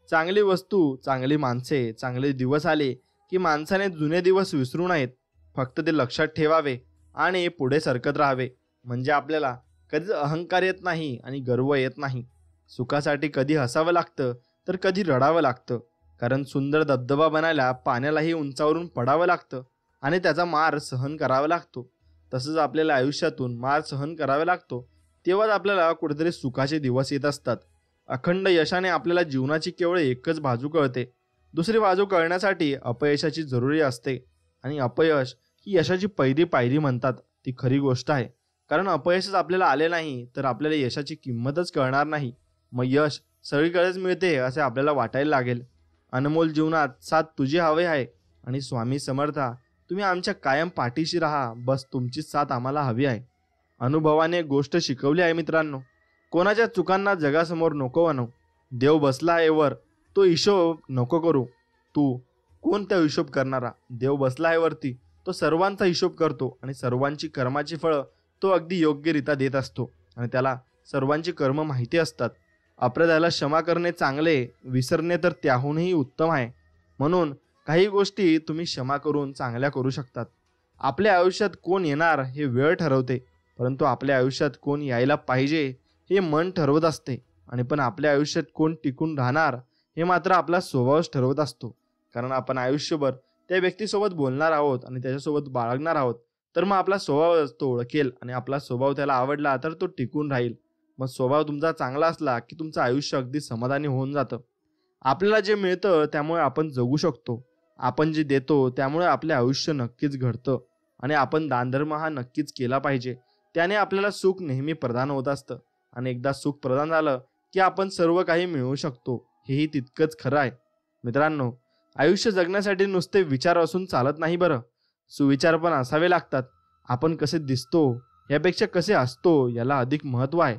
चांगली वस्तू, चांगली माणसे, चांगले दिवस आले की माणसाने जुने दिवस विसरू नयेत. फक्त ते लक्षात ठेवावे आणि पुढे सरकत राहावे. म्हणजे आपल्याला कधीच अहंकार येत नाही आणि गर्व येत नाही. सुखासाठी कधी हसावं लागतं तर कधी रडावं लागतं, कारण सुंदर धबधबा बनायला पाण्यालाही उंचावरून पडावं लागतं आणि त्याचा मार सहन करावा लागतो. तसंच आपल्याला आयुष्यातून मार सहन करावा लागतो, तेव्हाच आपल्याला कुठेतरी सुखाचे दिवस येत असतात. अखंड यशाने आपल्याला जीवनाची केवळ एकच बाजू कळते. दुसरी बाजू कळण्यासाठी अपयशाची जरुरी असते आणि अपयश ही यशाची पहिली पायरी म्हणतात. ती खरी गोष्ट आहे, कारण अपयशच आपल्याला आले नाही तर आपल्याला यशाची किंमतच कळणार नाही. मग यश सगळीकडेच मिळते असे आपल्याला वाटायला लागेल. अनमोल जीवनात साथ तुझी हवे आहे आणि स्वामी समर्था, तुम्ही आमच्या कायम पाठीशी राहा, बस तुमचीच साथ आम्हाला हवी आहे. अनुभवाने गोष्ट शिकवली आहे मित्रांनो. कोणाच्या चुकांना जगासमोर नको आणू. देव बसला आहे वर, तो हिशोब नको करू. तू कोणता हिशोब करणारा? देव बसला आहे वरती, तो सर्वांचा हिशोब करतो आणि सर्वांची कर्माची फळं तो अगदी योग्यरित्या देत असतो आणि त्याला सर्वांची कर्म माहिती असतात. अपराधाला क्षमा करणे चांगले, विसरणे तर त्याहूनही उत्तम आहे. म्हणून काही गोष्टी तुम्ही क्षमा करून चांगल्या करू शकतात. आपल्या आयुष्यात कोण येणार हे वेळ ठरवते, परंतु आपल्या आयुष्यात कोण यायला पाहिजे हे मन ठरवत असते. आणि पण आपल्या आयुष्यात कोण टिकून राहणार हे मात्र आपला स्वभावच ठरवत असतो, कारण आपण आयुष्यभर त्या व्यक्तीसोबत बोलणार आहोत आणि त्याच्यासोबत बाळगणार आहोत. तर मग आपला स्वभाव तो ओळखेल आणि आपला स्वभाव त्याला आवडला तर तो टिकून राहील. मग स्वभाव तुमचा चांगला असला की तुमचं आयुष्य अगदी समाधानी होऊन जातं. आपल्याला जे मिळतं त्यामुळे आपण जगू शकतो. आपण जे देतो त्यामुळे आपले आयुष्य नक्कीच घडतं आणि आपण दानधर्म हा नक्कीच केला पाहिजे. त्याने आपल्याला सुख नेहमी प्रदान होत असतं आणि एकदा सुख प्रदान झालं की आपण सर्व काही मिळवू शकतो. हेही तितकंच खरं आहे. मित्रांनो, आयुष्य जगण्यासाठी नुसते विचार असून चालत नाही बरं, सुविचार पण असावे लागतात. आपण कसे दिसतो यापेक्षा कसे असतो याला अधिक महत्त्व आहे.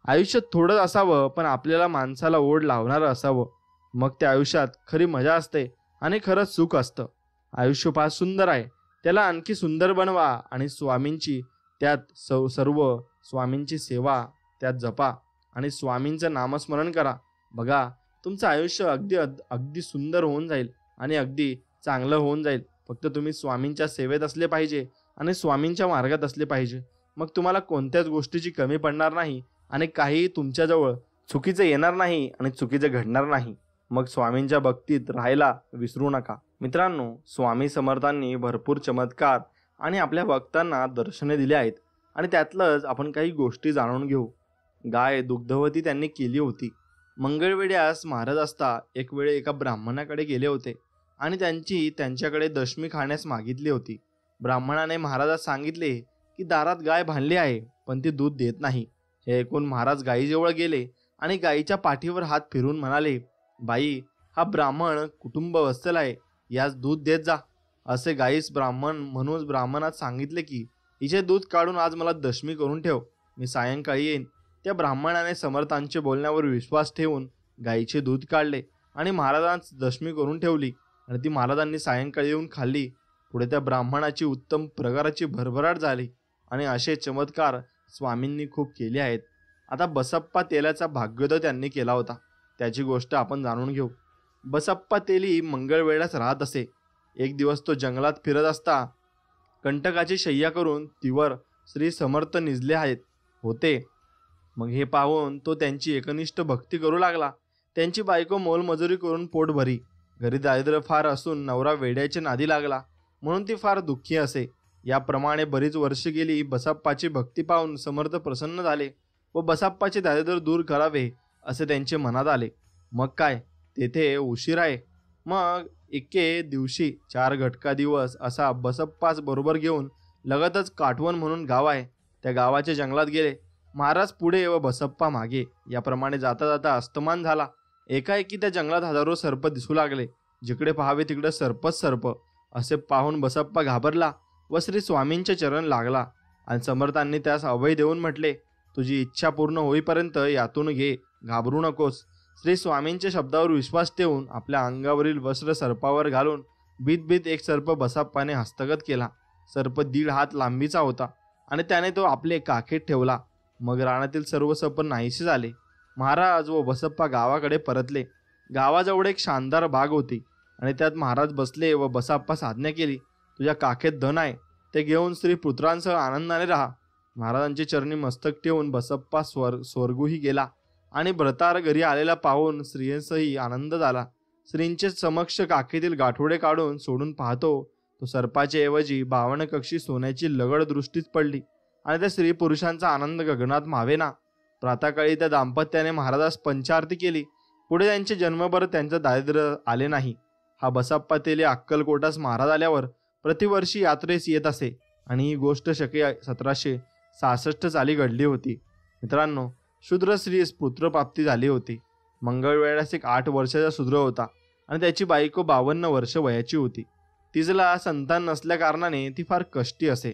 आयुष्य थोडं असावं पण आपल्याला माणसाला ओढ लावणारं असावं. मग त्या आयुष्यात खरी मजा असते आणि खरंच सुख असतं. आयुष्य फार सुंदर आहे, त्याला आणखी सुंदर बनवा आणि स्वामींची त्यात सर्व स्वामींची सेवा त्यात जपा आणि स्वामींचं नामस्मरण करा. बघा, तुमचं आयुष्य अगदी सुंदर होऊन जाईल आणि अगदी चांगलं होऊन जाईल. फक्त तुम्ही स्वामींच्या सेवेत असले पाहिजे आणि स्वामींच्या मार्गात असले पाहिजे. मग तुम्हाला कोणत्याच गोष्टीची कमी पडणार नाही आणि काही तुमच्याजवळ चुकीचं येणार नाही आणि चुकीचं घडणार नाही. मग स्वामींच्या भक्तीत राहायला विसरू नका. मित्रांनो, स्वामी समर्थांनी भरपूर चमत्कार आणि आपल्या भक्तांना दर्शने दिली आहेत आणि त्यातलंच आपण काही गोष्टी जाणून घेऊ. गाय दुग्धवती त्यांनी केली होती. मंगळवेढ्यास महाराज असता एक वेळ एका ब्राह्मणाकडे गेले होते आणि त्यांच्याकडे दशमी खाण्यास मागितली होती. ब्राह्मणाने महाराजास सांगितले की दारात गाय बांधली आहे पण ती दूध देत नाही. हे ऐकून महाराज गायीजवळ गेले आणि गायीच्या पाठीवर हात फिरून म्हणाले, बाई, हा ब्राह्मण कुटुंब वत्सल आहे, यास दूध देत जा. असे गायीस ब्राह्मणात सांगितले की हिचे दूध काढून आज मला दशमी करून ठेव, मी सायंकाळी येईन. त्या ब्राह्मणाने समर्थांच्या बोलण्यावर विश्वास ठेवून गायीचे दूध काढले आणि महाराजांस दशमी करून ठेवली आणि ती महाराजांनी सायंकाळी येऊन खाल्ली. पुढे त्या ब्राह्मणाची उत्तम प्रकाराची भरभराट झाली आणि असे चमत्कार स्वामींनी खूप केले आहेत. आता बसप्पा तेल्याचा भाग्योदय त्यांनी केला होता, त्याची गोष्ट आपण जाणून घेऊ. बसप्पा तेली मंगळवेढ्यास राहत असे. एक दिवस तो जंगलात फिरत असता कंटकाची शय्या करून तीवर श्री समर्थ निजले होते. मग हे पाहून तो त्यांची एकनिष्ठ भक्ती करू लागला. त्यांची बायको मोलमजुरी करून पोट भरी. घरी दारिद्र्य फार असून नवरा वेड्याच्या नादी लागला म्हणून ती फार दुःखी असे. याप्रमाणे बरीच वर्षे गेली. बसप्पाची भक्ती पाहून समर्थ प्रसन्न झाले व बसप्पाचे दारिद्र्य दूर करावे असे त्यांचे मनात आले. मग काय, तेथे उशीर आहे. मग एके दिवशी 4 घटका दिवस असा बसप्पाच बरोबर घेऊन लगतच काठवण म्हणून गाव आहे, त्या गावाच्या जंगलात गेले. महाराज पुढे व बसप्पा मागे. याप्रमाणे जाता जाता अस्तमान झाला. एकाएकी त्या जंगलात हजारो सर्प दिसू लागले. जिकडे पाहावे तिकडे सर्पच सर्प. असे पाहून बसप्पा घाबरला व श्री स्वामींचे चरण लागला आणि समर्थांनी त्यास अभय देऊन म्हटले, तुझी इच्छा पूर्ण होईपर्यंत यातून घे, घाबरू नकोस. श्री स्वामींच्या शब्दावर विश्वास ठेवून आपल्या अंगावरील वस्त्र सर्पावर घालून बीत एक सर्प बसप्पाने हस्तगत केला. सर्प 1.5 हात लांबीचा होता आणि त्याने तो आपले काखेत ठेवला. मग रानातील सर्व सर्प नाहीसे झाले. महाराज व बसप्पा गावाकडे परतले. गावाजवळ एक शानदार बाग होती आणि त्यात महाराज बसले व बसप्पास आज्ञा केली, तुझ्या काखेत धन आहे, ते घेऊन श्री पुत्रांसह आनंदाने राहा. महाराजांचे चरणी मस्तक ठेवून बसप्पा स्वर्गही गेला आणि भ्रतार घरी आलेला पाहून स्त्रियांसही आनंद झाला. स्त्रींचे समक्ष काखेतील गाठोडे काढून सोडून पाहतो तो सर्पाच्या ऐवजी 52 कक्षी सोन्याची लगड दृष्टीस पडली आणि त्या स्त्री पुरुषांचा आनंद गगनात मावेना. प्रातःकाळी त्या दाम्पत्याने महाराजास पंचारती केली. पुढे त्यांचे जन्मभर त्यांचं दारिद्र्य आले नाही. हा बसप्पा तेले अक्कलकोटास महाराज आल्यावर प्रतिवर्षी यात्रेस येत असे आणि ही गोष्ट शके 1766 साली घडली होती. मित्रांनो, शूद्र स्त्रीस पुत्रप्राप्ती झाली होती. मंगळवेढ्यास एक 8 वर्षाचा शूद्र होता आणि त्याची बायको 52 वर्ष वयाची होती. तिला संतान नसल्या कारणाने ती फार कष्टी असे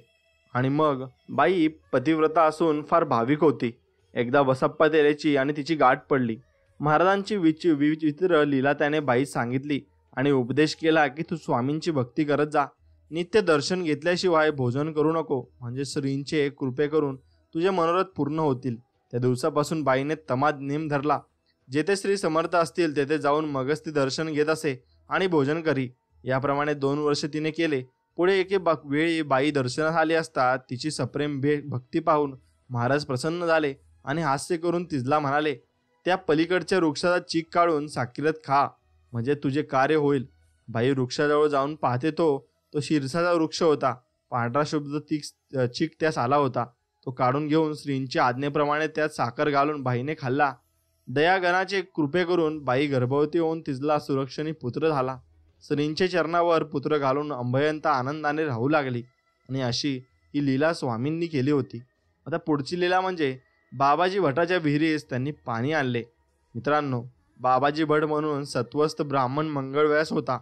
आणि मग बाई पतिव्रता असून फार भाविक होती. एकदा बसप्पा तेलेची आणि तिची गाठ पडली. महाराजांची विचित्र लीला त्याने बाईस सांगितली आणि उपदेश केला की तू स्वामींची भक्ती करत जा. नित्य दर्शन घेतल्याशिवाय भोजन करू नको, म्हणजे श्रींचे कृपे करून तुझे मनोरथ पूर्ण होतील. त्या दिवसापासून बाईने तमाद नेम धरला. जेथे श्री समर्थ असतील तेथे जाऊन मगच ती दर्शन घेत असे आणि भोजन करी. याप्रमाणे 2 वर्ष तिने केले. पुढे एके वेळी बाई दर्शनास आली असता तिची सप्रेम भक्ती पाहून महाराज प्रसन्न झाले आणि हास्य करून तिला म्हणाले, त्या पलीकडच्या वृक्षाचा चीक काढून साकिरत खा, म्हणजे तुझे कार्य होईल. बाई वृक्षाजवळ जाऊन पाहते तो शीरसाचा वृक्ष होता. पांढरा शुभ्र चीक त्यास आला होता. तो काढून घेऊन श्रींच्या आज्ञेप्रमाणे त्यात साखर घालून बाईने खाल्ला. दयागणाचे कृपे करून बाई गर्भवती होऊन तिला सुरक्षित पुत्र झाला. श्रींच्या चरणावर पुत्र घालून अंभयंत आनंदाने राहू लागली आणि अशी ही लीला स्वामींनी केली होती. आता पुढची लीला म्हणजे बाबाजी भटाच्या विहिरीस त्यांनी पाणी आणले. मित्रांनो, बाबाजी भट म्हणून सत्वस्थ ब्राह्मण मंगळवेळास होता.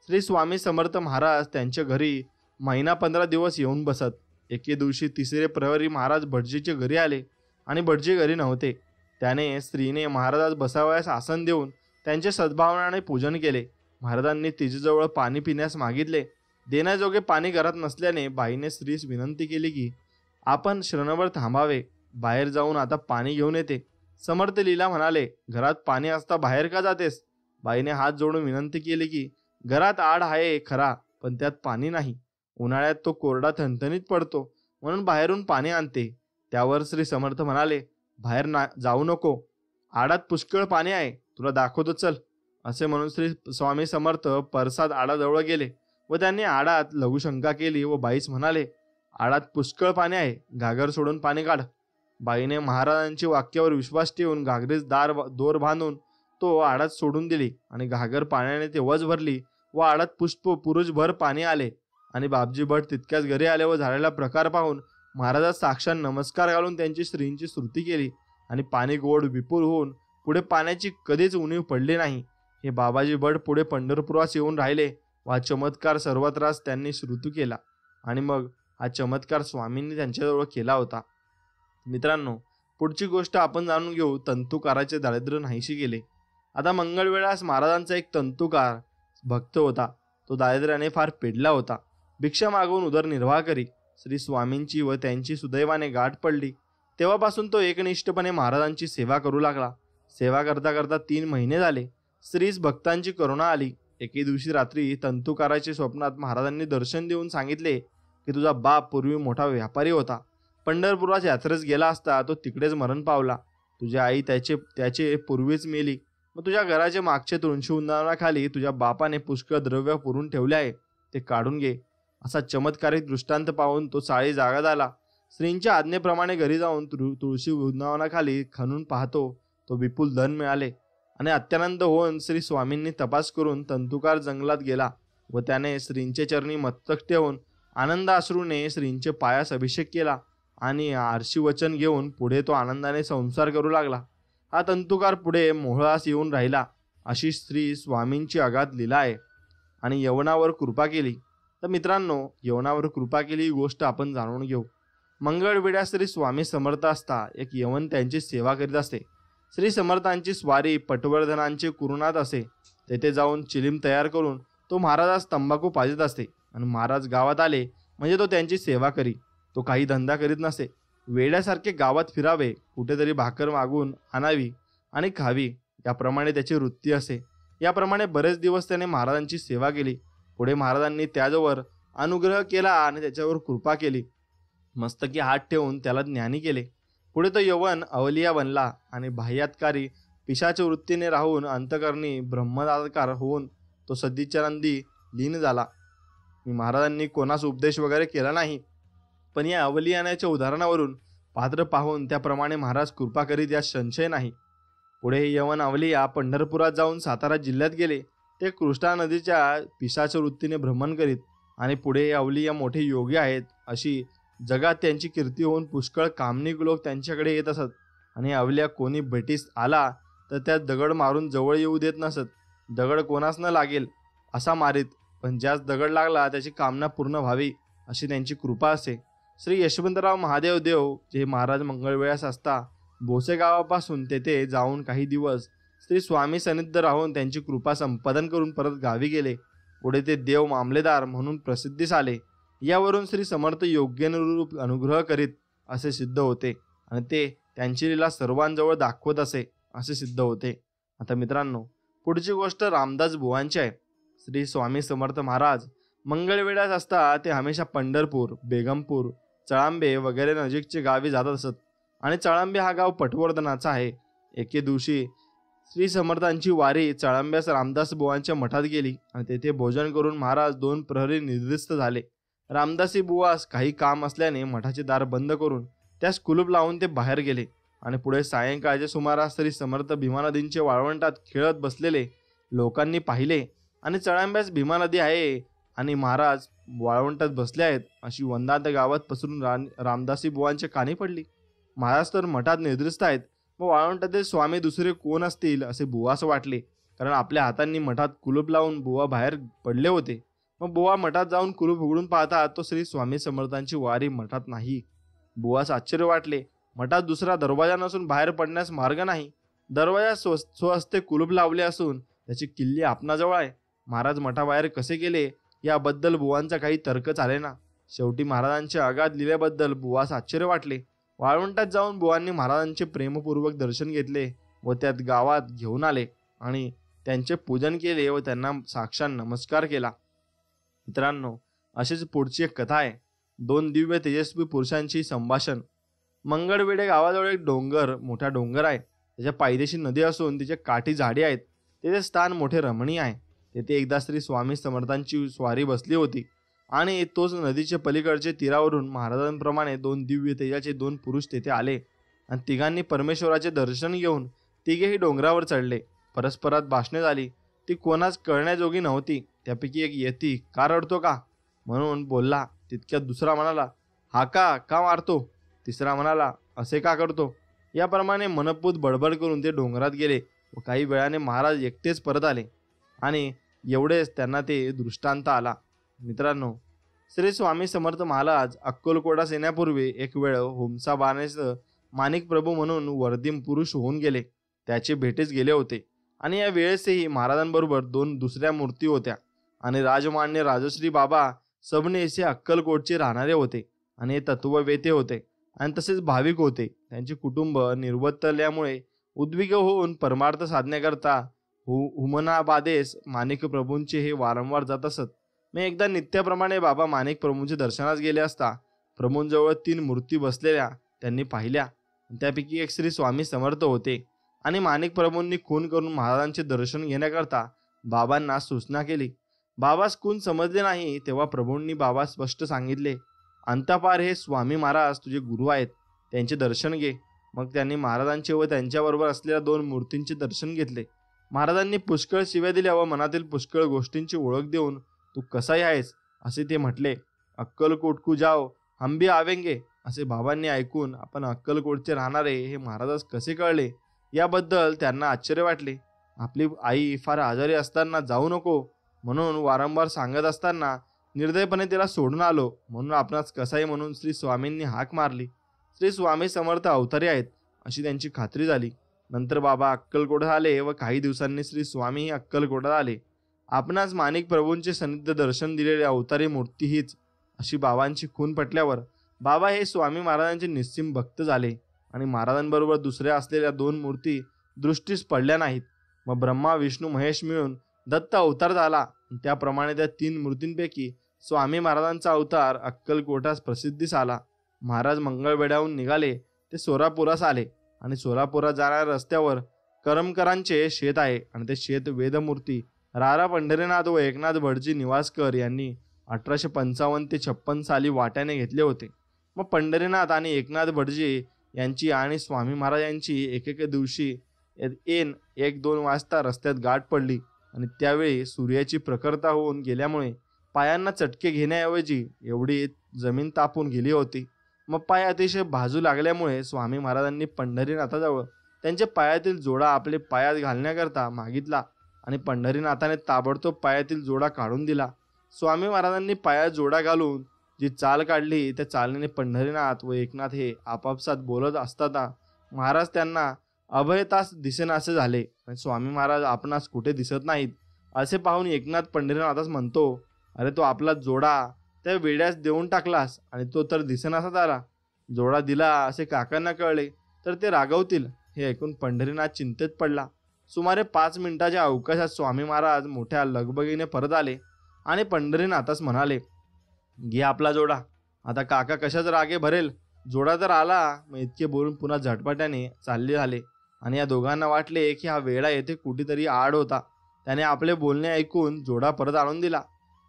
श्री स्वामी समर्थ महाराज त्यांच्या घरी महिना 15 दिवस येऊन बसत. एके दिवशी तिसरे प्रहरी महाराज भटजीच्या घरी आले आणि भटजी घरी नव्हते. त्याने स्त्रीने महाराजास बसावयास आसन देऊन त्यांचे सद्भावनाने पूजन केले. महाराजांनी तिच्याजवळ पाणी पिण्यास मागितले. देण्याजोगे पाणी घरात नसल्याने बाईने स्त्रीस विनंती केली की आपण क्षणभर थांबावे, बाहेर जाऊन आता पाणी घेऊन येते. समर्थ लीला म्हणाले, घरात पाणी असता बाहेर का जातेस? बाईने हात जोडून विनंती केली की घरात आड आहे खरा, पण त्यात पाणी नाही. उन्हाळ्यात तो कोरडा थणथणीत पडतो, म्हणून बाहेरून पाणी आणते. त्यावर श्री समर्थ म्हणाले, बाहेर जाऊ नको, आडात पुष्कळ पाणी आहे, तुला दाखवतो चल. असे म्हणून श्री स्वामी समर्थ परसाद आडाजवळ गेले व त्यांनी आडात लघुशंका केली व बाईस म्हणाले, आडात पुष्कळ पाणी आहे, घागर सोडून पाणी काढ. बाईने महाराजांची वाक्यावर विश्वास ठेवून घागरीस दोर बांधून तो आडात सोडून दिली आणि घागर पाण्याने तेव्हाच भरली व आडात पुरुषभर पाणी आले. आणि बापजी भट तितक्याच घरी आले व झालेला प्रकार पाहून महाराजात साक्षात नमस्कार घालून त्यांची श्रींची स्तुती केली आणि पाणी गोड विपुल होऊन पुढे पाण्याची कधीच उणीव पडली नाही. हे बाबाजी भट पुढे पंढरपुरास येऊन राहिले व हा चमत्कार सर्वत्रास त्यांनी श्रुती केला आणि मग हा चमत्कार स्वामींनी त्यांच्याजवळ केला होता. मित्रांनो, पुढची गोष्ट आपण जाणून घेऊ. तंतुकाराचे दारिद्र्य नाहीशी गेले. आता मंगळवेळास महाराजांचा एक तंतुकार भक्त होता. तो दारिद्र्याने फार पेडला होता. भिक्षा मागून उदरनिर्वाह करी. श्री स्वामींची व त्यांची सुदैवाने गाठ पडली. तेव्हापासून तो एकनिष्ठपणे महाराजांची सेवा करू लागला. सेवा करता करता 3 महिने झाले. श्रीस भक्तांची करुणा आली. एके दिवशी रात्री तंतुकाराच्या स्वप्नात महाराजांनी दर्शन देऊन सांगितले की तुझा बाप पूर्वी मोठा व्यापारी होता. पंढरपुरात यात्रेस गेला असता तो तिकडेच मरण पावला. तुझी आई त्याचे पूर्वीच मेली. मग तुझ्या घराच्या मागच्या तुळशी उंदावनाखाली तुझ्या बापाने पुष्कळ द्रव्य पुरून ठेवले आहे, ते काढून घे. असा चमत्कारिक दृष्टांत पाहून तो साळी जागा झाला. श्रींच्या आज्ञेप्रमाणे घरी जाऊन तुळशी वृंदावनाखाली खणून पाहतो तो विपुल धन मिळाले आणि अत्यानंद होऊन श्री स्वामींनी तपास करून तंतुकार जंगलात गेला व त्याने श्रींचे चरणी मस्तक ठेवून आनंद अश्रूने श्रींचे पायास अभिषेक केला आणि आरशी वचन घेऊन पुढे तो आनंदाने संसार करू लागला. हा तंतुकार पुढे मोहळास येऊन राहिला. अशी श्री स्वामींची अगाध लीला आहे. आणि यवनावर कृपा केली. तर मित्रांनो, यवनावर कृपा केली ही गोष्ट आपण जाणून घेऊ. मंगळवेढ्या श्री स्वामी समर्थ असता एक यवन त्यांची सेवा करीत असते. श्री समर्थांची स्वारी पटवर्धनांचे कुरुणात असे. तेथे जाऊन चिलीम तयार करून तो महाराजास तंबाखू पाजित असते आणि महाराज गावात आले म्हणजे तो त्यांची सेवा करी. तो काही धंदा करीत नसे. वेड्यासारखे गावात फिरावे, कुठेतरी भाकर मागून आणावी आणि खावी, याप्रमाणे त्याची वृत्ती असे. याप्रमाणे बरेच दिवस त्याने महाराजांची सेवा केली. पुढे महाराजांनी त्याच्यावर अनुग्रह केला आणि त्याच्यावर कृपा केली. मस्तकी हात ठेवून त्याला ज्ञानी केले. पुढे तो यवन अवलिया बनला आणि बाह्यातकारी पिशाच्या वृत्तीने राहून अंतकरणी ब्रह्मदाकार होऊन तो सद्दिच्चानंदी लीन झाला. महाराजांनी कोणास उपदेश वगैरे केला नाही, पण या अवलियानाच्या उदाहरणावरून पात्र पाहून त्याप्रमाणे महाराज कृपा करीत यात संशय नाही. पुढे हे यवन अवलिया पंढरपुरात जाऊन सातारा जिल्ह्यात गेले. ते कृष्णा नदीच्या पिशाच्या वृत्तीने भ्रमण करीत आणि पुढे हे अवलिया मोठे योगी आहेत अशी जगात त्यांची कीर्ती होऊन पुष्कळ कामनिक लोक त्यांच्याकडे येत असत. आणि अवलिया कोणी भेटीस आला तर त्यात दगड मारून जवळ येऊ देत नसत. दगड कोणास न लागेल असा मारीत, पण ज्यास दगड लागला त्याची कामना पूर्ण व्हावी अशी त्यांची कृपा असे. श्री यशवंतराव महादेव देव जे महाराज मंगळवेळास असता बोसे गावापासून तेथे जाऊन काही दिवस श्री स्वामी सन्निध राहून त्यांची कृपा संपादन करून परत गावी गेले. पुढे ते देव मामलेदार म्हणून प्रसिद्धीस आले. यावरून श्री समर्थ योग्यानुरूप अनुग्रह करीत असे सिद्ध होते आणि ते त्यांची लीला सर्वांजवळ दाखवत असे सिद्ध होते. आता मित्रांनो, पुढची गोष्ट रामदास बुवांची आहे. श्री स्वामी समर्थ महाराज मंगळवेढ्यास असता ते हमेशा पंढरपूर, बेगमपूर, चळांबे वगैरे नजीकचे गावी जात असत आणि चळांबे हा गाव पटवर्धनाचा आहे. एके दिवशी श्री समर्थांची वारी चळांब्यास रामदास बुवांच्या मठात गेली आणि तेथे भोजन करून महाराज 2 प्रहरी निर्दिष्ट झाले. रामदासी बुवास काही काम असल्याने मठाचे दार बंद करून त्यास कुलूप लावून ते बाहेर गेले आणि पुढे सायंकाळच्या सुमारास श्री समर्थ भीमा नदींचे वाळवंटात खेळत बसलेले लोकांनी पाहिले आणि चळांब्यास भीमा नदी आहे आणि महाराज वाळवंटात बसले आहेत अशी वंदात गावात पसरून रामदासी बुवांच्या कानी पडली. महाराज तर मठात निर्दिष्ट आहेत मग वाळवंटातील स्वामी दुसरे कोण असतील असे बुवास वाटले, कारण आपल्या हातांनी मठात कुलूप लावून बुवा बाहेर पडले होते. मग बुवा मठात जाऊन कुलूप उघडून पाहतात तो श्री स्वामी समर्थांची वारी मठात नाही. बुवास आश्चर्य वाटले. मठात दुसरा दरवाजा नसून बाहेर पडण्यास मार्ग नाही. दरवाजा स्वहस्ते कुलूप लावले असून त्याची किल्ली आपणाजवळ आहे. महाराज मठाबाहेर कसे गेले याबद्दल बुवांचा काही तर्कच आले ना. शेवटी महाराजांच्या आगात लिहिल्याबद्दल बुवास आश्चर्य वाटले. वाळवंटात जाऊन बुवांनी महाराजांचे प्रेमपूर्वक दर्शन घेतले व त्यात गावात घेऊन आले आणि त्यांचे पूजन केले व त्यांना साक्षात नमस्कार केला. मित्रांनो, अशीच पुढची एक कथा आहे. दोन दिव्य तेजस्वी पुरुषांची संभाषण. मंगळवेढे गावाजवळ एक मोठा डोंगर आहे. त्याच्या पायदेशी नदी असून तिच्या काठी झाडी आहेत. तेथे स्थान मोठे रमणीय आहे. तेथे एकदा श्री स्वामी समर्थांची स्वारी बसली होती आणि तोच नदीच्या पलीकडच्या तीरावरून महाराजांप्रमाणे दोन दिव्य तेजाचे दोन पुरुष तेथे आले आणि तिघांनी परमेश्वराचे दर्शन घेऊन तिघेही डोंगरावर चढले. परस्परात भाषणे झाली. ती कोणाच कळण्याजोगी नव्हती. त्यापैकी एक यती का रडतो का म्हणून बोलला. तितक्यात दुसरा म्हणाला, हा का मारतो. तिसरा म्हणाला, असे का करतो. याप्रमाणे मनपूत बडबड करून ते डोंगरात गेले व काही वेळाने महाराज एकटेच परत आले आणि एवढेच त्यांना ते दृष्टांत आला. मित्रांनो, श्री स्वामी समर्थ महाराज अक्कलकोटास येण्यापूर्वी एक वेळ होमसा बानेस माणिक प्रभू म्हणून वर्दिम पुरुष होऊन गेले. त्याचे भेटीस गेले होते आणि या वेळेसही महाराजांबरोबर दोन दुसऱ्या मूर्ती होत्या आणि राजमान्य राजश्री बाबा सबनीस हे अक्कलकोटचे राहणारे होते आणि तत्ववेते होते आणि तसेच भाविक होते. त्यांचे कुटुंब निर्वतल्यामुळे उद्विग्न होऊन परमार्थ साधण्याकरता हुमनाबादेस माणिक प्रभूंचे हे वारंवार जात असत. मी एकदा नित्याप्रमाणे बाबा माणिक प्रभूंच्या दर्शनास गेले असता प्रभूंजवळ 3 मूर्ती बसलेल्या त्यांनी पाहिल्या. त्यापैकी एक श्री स्वामी समर्थ होते आणि माणिक प्रभूंनी खून करून महाराजांचे दर्शन घेण्याकरता बाबांना सूचना केली. बाबास खून समजले नाही तेव्हा प्रभूंनी बाबा स्पष्ट सांगितले, अंतपार हे स्वामी महाराज तुझे गुरु आहेत, त्यांचे दर्शन घे. मग त्यांनी महाराजांचे व त्यांच्याबरोबर असलेल्या 2 मूर्तींचे दर्शन घेतले. महाराजांनी पुष्कळ शिव्या दिल्या व मनातील पुष्कळ गोष्टींची ओळख देऊन तू कसाही आहेस असे ते म्हटले. अक्कलकोटकू जाओ हम भी आवेंगे असे बाबांनी ऐकून आपण अक्कलकोटचे राहणारे हे महाराजास कसे कळले याबद्दल त्यांना आश्चर्य वाटले. आपली आई फार आजारी असताना जाऊ नको म्हणून वारंवार सांगत असताना निर्दयपणे तिला सोडून आलो म्हणून आपणास कसाही म्हणून श्री स्वामींनी हाक मारली. श्री स्वामी समर्थ अवतारी आहेत अशी त्यांची खात्री झाली. नंतर बाबा अक्कलकोटात आले व काही दिवसांनी श्री स्वामी अक्कलकोटात आले. आपणास माणिक प्रभूंचे सनिध्य दर्शन दिलेली अवतारी मूर्ती हीच अशी बाबांची खून पटल्यावर बाबा हे स्वामी महाराजांचे निस्सीम भक्त झाले आणि महाराजांबरोबर दुसऱ्या असलेल्या 2 मूर्ती दृष्टीस पडल्या नाहीत. मग ब्रह्मा विष्णू महेश मिळून दत्त अवतार झाला. त्याप्रमाणे त्या 3 मूर्तींपैकी स्वामी महाराजांचा अवतार अक्कलकोटास प्रसिद्धीस आला. महाराज मंगळवेढ्याहून निघाले ते सोलापुरास आले आणि सोलापुरात जाणाऱ्या रस्त्यावर करमकरांचे शेत आहे आणि ते शेत वेदमूर्ती रारा पंढरीनाथ व एकनाथ भटजी निवासकर यांनी 1855 ते 56 साली वाट्याने घेतले होते. मग पंढरीनाथ आणि एकनाथ भटजी यांची आणि स्वामी महाराज यांची एकेक दिवशी 1-2 वाजता रस्त्यात गाठ पडली आणि त्यावेळी सूर्याची प्रखरता होऊन गेल्यामुळे पायांना चटके घेण्याऐवजी एवढी जमीन तापून गेली होती. मग पाय अतिशय भाजू लागल्यामुळे स्वामी महाराजांनी पंढरीनाथाजवळ त्यांच्या पायातील जोडा आपले पायात घालण्याकरता मागितला आणि पंढरीनाथाने ताबडतोब पायातील जोडा काढून दिला. स्वामी महाराजांनी पायात जोडा घालून जी चाल काढली त्या चालीने पंढरीनाथ व एकनाथ हे आपापसात बोलत असताना महाराज त्यांना अभयतास दिसेनासे झाले आणि स्वामी महाराज आपणास कुठे दिसत नाहीत असे पाहून एकनाथ पंढरीनाथास म्हणतो, अरे तो आपला जोडा त्या वेड्यास देऊन टाकलास आणि तो तर दिसेनासा झाला. जोडा दिला असे काकांना कळले तर ते रागवतील. हे ऐकून पंढरीनाथ चिंतेत पडला. सुमारे 5 मिनिटाच्या अवकाशात स्वामी महाराज मोठ्या लगबगीने परत आले आणि पंढरीनाथास म्हणाले, घे आपला जोडा. आता काका कशाच रागे भरेल, जोडा तर आला. मग इतके बोलून पुन्हा झटपट्याने चालले झाले आणि या दोघांना वाटले की हा वेडा येथे कुठेतरी आड होता. त्याने आपले बोलणे ऐकून जोडा परत आणून दिला.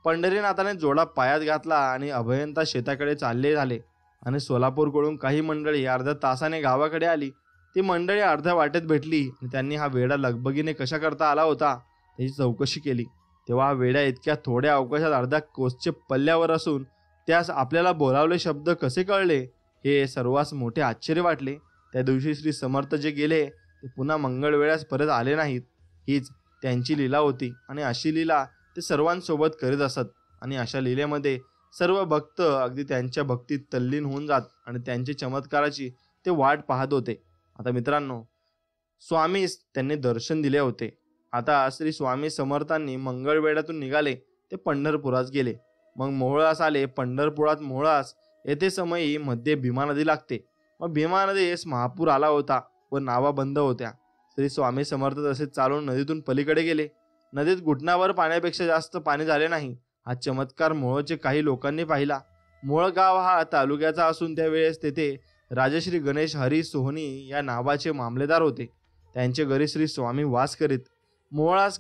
पंढरीनाथाने जोडा पायात घातला आणि अभयंता शेताकडे चालले झाले आणि सोलापूरकडून काही मंडळी अर्ध्या तासाने गावाकडे आली. ती मंडळी अर्ध्या वाटेत भेटली आणि त्यांनी हा वेडा लगबगीने कशा करता आला होता त्याची चौकशी केली. तेव्हा हा वेडा इतक्या थोड्या अवकाशात अर्ध्या कोसचे पल्ल्यावर असून त्यास आपल्याला बोलावले शब्द कसे कळले हे सर्वांस मोठे आश्चर्य वाटले. त्या दिवशी श्री समर्थ जे गेले ते पुन्हा मंगळवेळास परत आले नाहीत. हीच त्यांची लीला होती आणि अशी लीला ते सर्वांसोबत करीत असत. आणि अशा लीलेमध्ये सर्व भक्त अगदी त्यांच्या भक्तीत तल्लीन होऊन जात आणि त्यांच्या चमत्काराची ते वाट पाहत होते. आता मित्रांनो, स्वामीस त्यांनी दर्शन दिले होते. आता श्री स्वामी समर्थांनी मंगळवेढ्यातून निघाले ते पंढरपुरास गेले. मग मोहळास आले. पंढरपुरात मोहळास येथे समयी मध्ये भीमा नदी लागते. मग भीमा नदीस महापूर आला होता व नावा बंद होत्या. श्री स्वामी समर्थ तसेच चालून नदीतून पलीकडे गेले. नदीत घुटणावर पाण्यापेक्षा जास्त पाणी झाले नाही. हा चमत्कार मोहोळचे काही लोकांनी पाहिला. मोहोळ गाव हा तालुक्याचा असून त्यावेळेस तेथे राजश्री गणेश हरी सोहनी या नावाचे मामलेदार होते. त्यांचे घरी श्री स्वामी वास करीत. मोहोळास